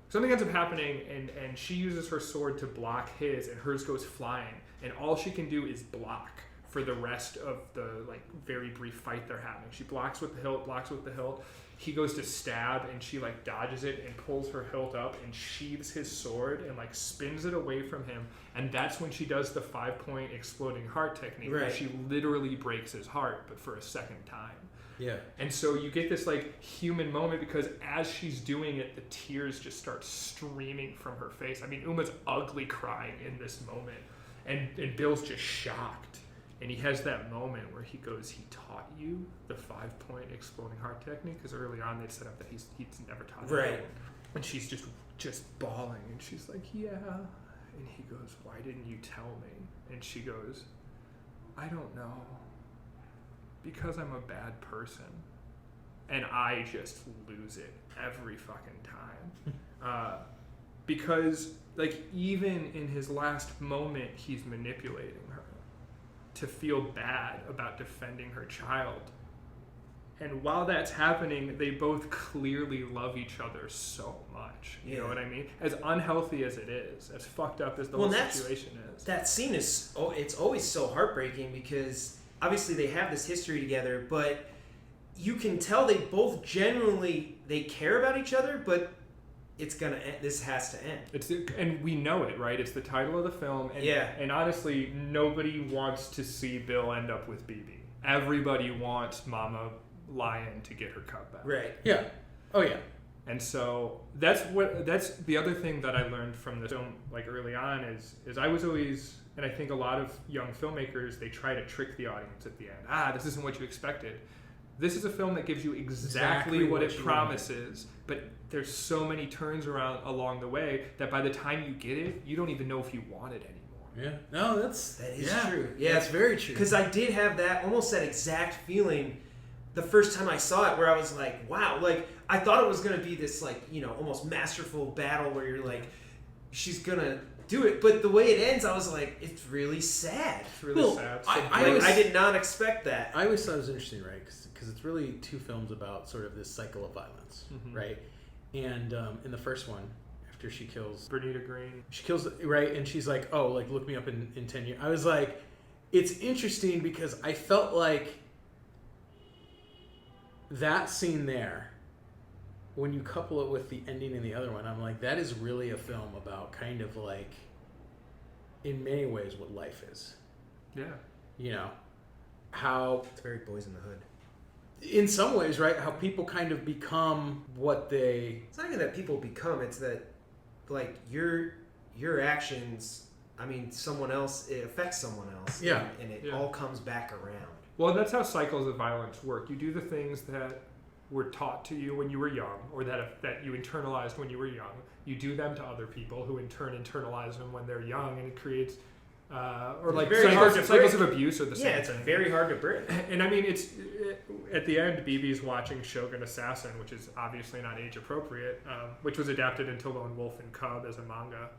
C: Something ends up happening, and she uses her sword to block his, and hers goes flying. And all she can do is block for the rest of the very brief fight they're having. She blocks with the hilt, He goes to stab, and she dodges it and pulls her hilt up and sheathes his sword and spins it away from him. And that's when she does the 5-point exploding heart technique, where she literally breaks his heart, but for a second time.
B: Yeah.
C: And so you get this human moment, because as she's doing it, the tears just start streaming from her face. I mean, Uma's ugly crying in this moment, and Bill's just shocked. And he has that moment where he goes, he taught you the 5-point exploding heart technique? Because early on they'd set up that he's never taught her.
A: Right.
C: And she's just bawling, and she's like, yeah. And he goes, why didn't you tell me? And she goes, I don't know. because I'm a bad person. And I just lose it every fucking time. Because, like, even in his last moment, he's manipulating her to feel bad about defending her child. And while that's happening, they both clearly love each other so much. You know what I mean? As unhealthy as it is, as fucked up as the whole situation is.
A: That scene is, it's always so heartbreaking because obviously they have this history together, but you can tell they both genuinely, they care about each other, but it's gonna end. This has to end.
C: And we know it, right? It's the title of the film. And, and honestly, nobody wants to see Bill end up with BB. Everybody wants Mama Lion to get her cub back.
A: Right.
B: Yeah. Oh yeah.
C: And so that's the other thing that I learned from the film, like early on, is I was always, and I think a lot of young filmmakers, they try to trick the audience at the end. This isn't what you expected. This is a film that gives you exactly what it promises, but there's so many turns around along the way that by the time you get it, you don't even know if you want it anymore.
B: Yeah. No, that
A: is true.
B: Yeah, that's very true.
A: Because I did have almost that exact feeling the first time I saw it, where I was like, wow, like I thought it was gonna be this like, almost masterful battle where you're like, she's gonna do it, but the way it ends, I was like, it's really sad.
C: It's really sad.
A: I did not expect that.
B: I always thought it was interesting, right? Because it's really two films about sort of this cycle of violence, right? And in the first one, after she kills
C: Bernita Green,
B: she kills, right? And she's like, oh, like look me up in 10 years. I was like, it's interesting because I felt like that scene there, when you couple it with the ending in the other one, I'm like, that is really a film about kind of like, in many ways, what life is.
C: Yeah.
B: How...
A: It's very Boys in the Hood.
B: In some ways, right? How people kind of become what they...
A: It's not even that people become, it's that, like, your actions, I mean, someone else, it affects someone else.
B: Yeah.
A: And it all comes back around.
C: Well, that's how cycles of violence work. You do the things that were taught to you when you were young, or that you internalized when you were young. You do them to other people, who in turn internalize them when they're young, and it creates, or like cycles of abuse are the same.
A: Yeah, it's very hard to break.
C: And I mean, it's at the end, BB's watching Shogun Assassin, which is obviously not age appropriate, which was adapted into Lone Wolf and Cub as a manga.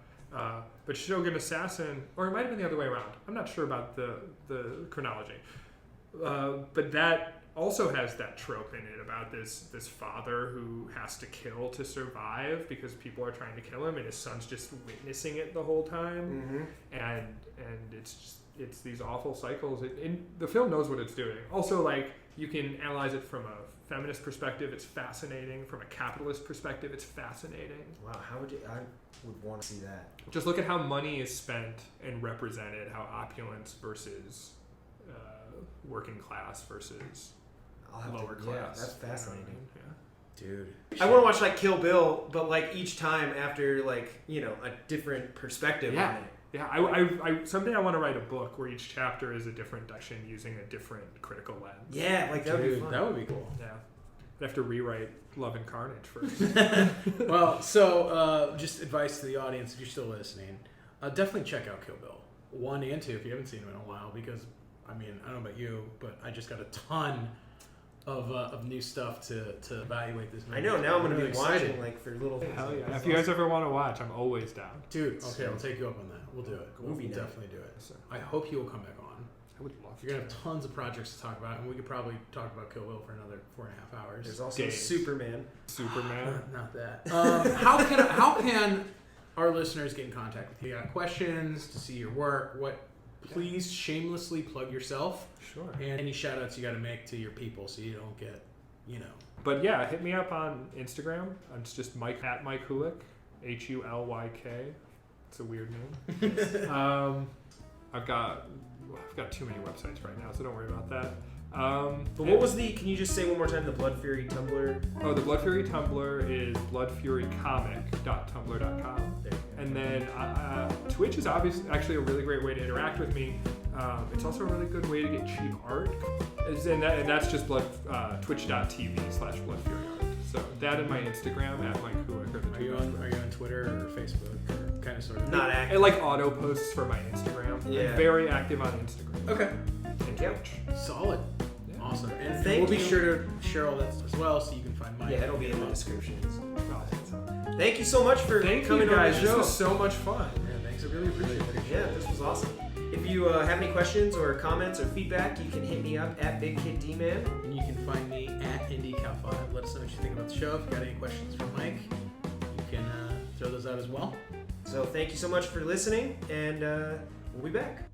C: But Shogun Assassin, or it might have been the other way around. I'm not sure about the chronology. But that also has that trope in it about this father who has to kill to survive because people are trying to kill him, and his son's just witnessing it the whole time. And it's these awful cycles. The film knows what it's doing. Also, like, you can analyze it from a feminist perspective. It's fascinating. From a capitalist perspective, it's fascinating.
A: Wow, I would want to see that.
C: Just look at how money is spent and represented. How opulence versus working class versus lower class.
A: Yeah, that's fascinating.
B: Dude,
A: I want to watch like Kill Bill, but like each time after like a different perspective on it.
C: Yeah, I someday I want to write a book where each chapter is a different direction using a different critical lens.
A: Yeah, like that would be fun.
B: That would be cool.
C: Yeah, I'd have to rewrite Love and Carnage first.
B: Well, so just advice to the audience if you're still listening, definitely check out Kill Bill 1 and 2 if you haven't seen them in a while, because I mean, I don't know about you, but I just got a ton of new stuff to evaluate this movie.
A: I know, now I'm going to
B: really
A: be
B: excited.
A: watching like for little things.
C: Hell yeah. If you guys ever want to watch, I'm always down.
B: Dude, okay, I'll take you up on that. We'll do it. We'll definitely do it. I hope you will come back on.
C: I would love
B: You're going to have tons of projects to talk about, and we could probably talk about Kill Bill for another 4.5 hours.
A: There's also Superman.
B: Not that. How can our listeners get in contact with you? You got questions to see your work? Please shamelessly plug yourself.
C: Sure.
B: And any shout outs you got to make to your people so you don't get,
C: But yeah, hit me up on Instagram. It's just @MikeHulyk, HULYK. It's a weird name. I've got too many websites right now, so don't worry about that.
A: But what was can you just say one more time the Blood Fury Tumblr?
C: Oh, the Blood Fury Tumblr is bloodfurycomic.tumblr.com. And then Twitch is actually a really great way to interact with me. It's also a really good way to get cheap art. And that's just twitch.tv/bloodfuryart. So that and my Instagram @MikeHulyk are the two.
B: Are you on Twitter or Facebook or kind of sort of?
A: Not active.
C: I like auto posts for my Instagram.
A: Yeah.
C: I'm very active on Instagram.
B: Okay.
C: And Twitch.
B: Solid.
C: Yeah.
B: Awesome. And
A: Thank
B: we'll be
A: you.
B: sure to share all that as well so you can find Mike.
A: Yeah, it'll be in the descriptions. Thank you so much for
C: Thank
A: coming
C: you guys.
A: on the
C: This
A: show.
C: was so much fun.
B: Yeah, thanks. I really appreciate it.
A: Yeah, this was awesome. If you have any questions or comments or feedback, you can hit me up at BigKidDman.
B: And you can find me at IndieCal5. Let us know what you think about the show. If you've got any questions for Mike, you can throw those out as well.
A: So thank you so much for listening, and we'll be back.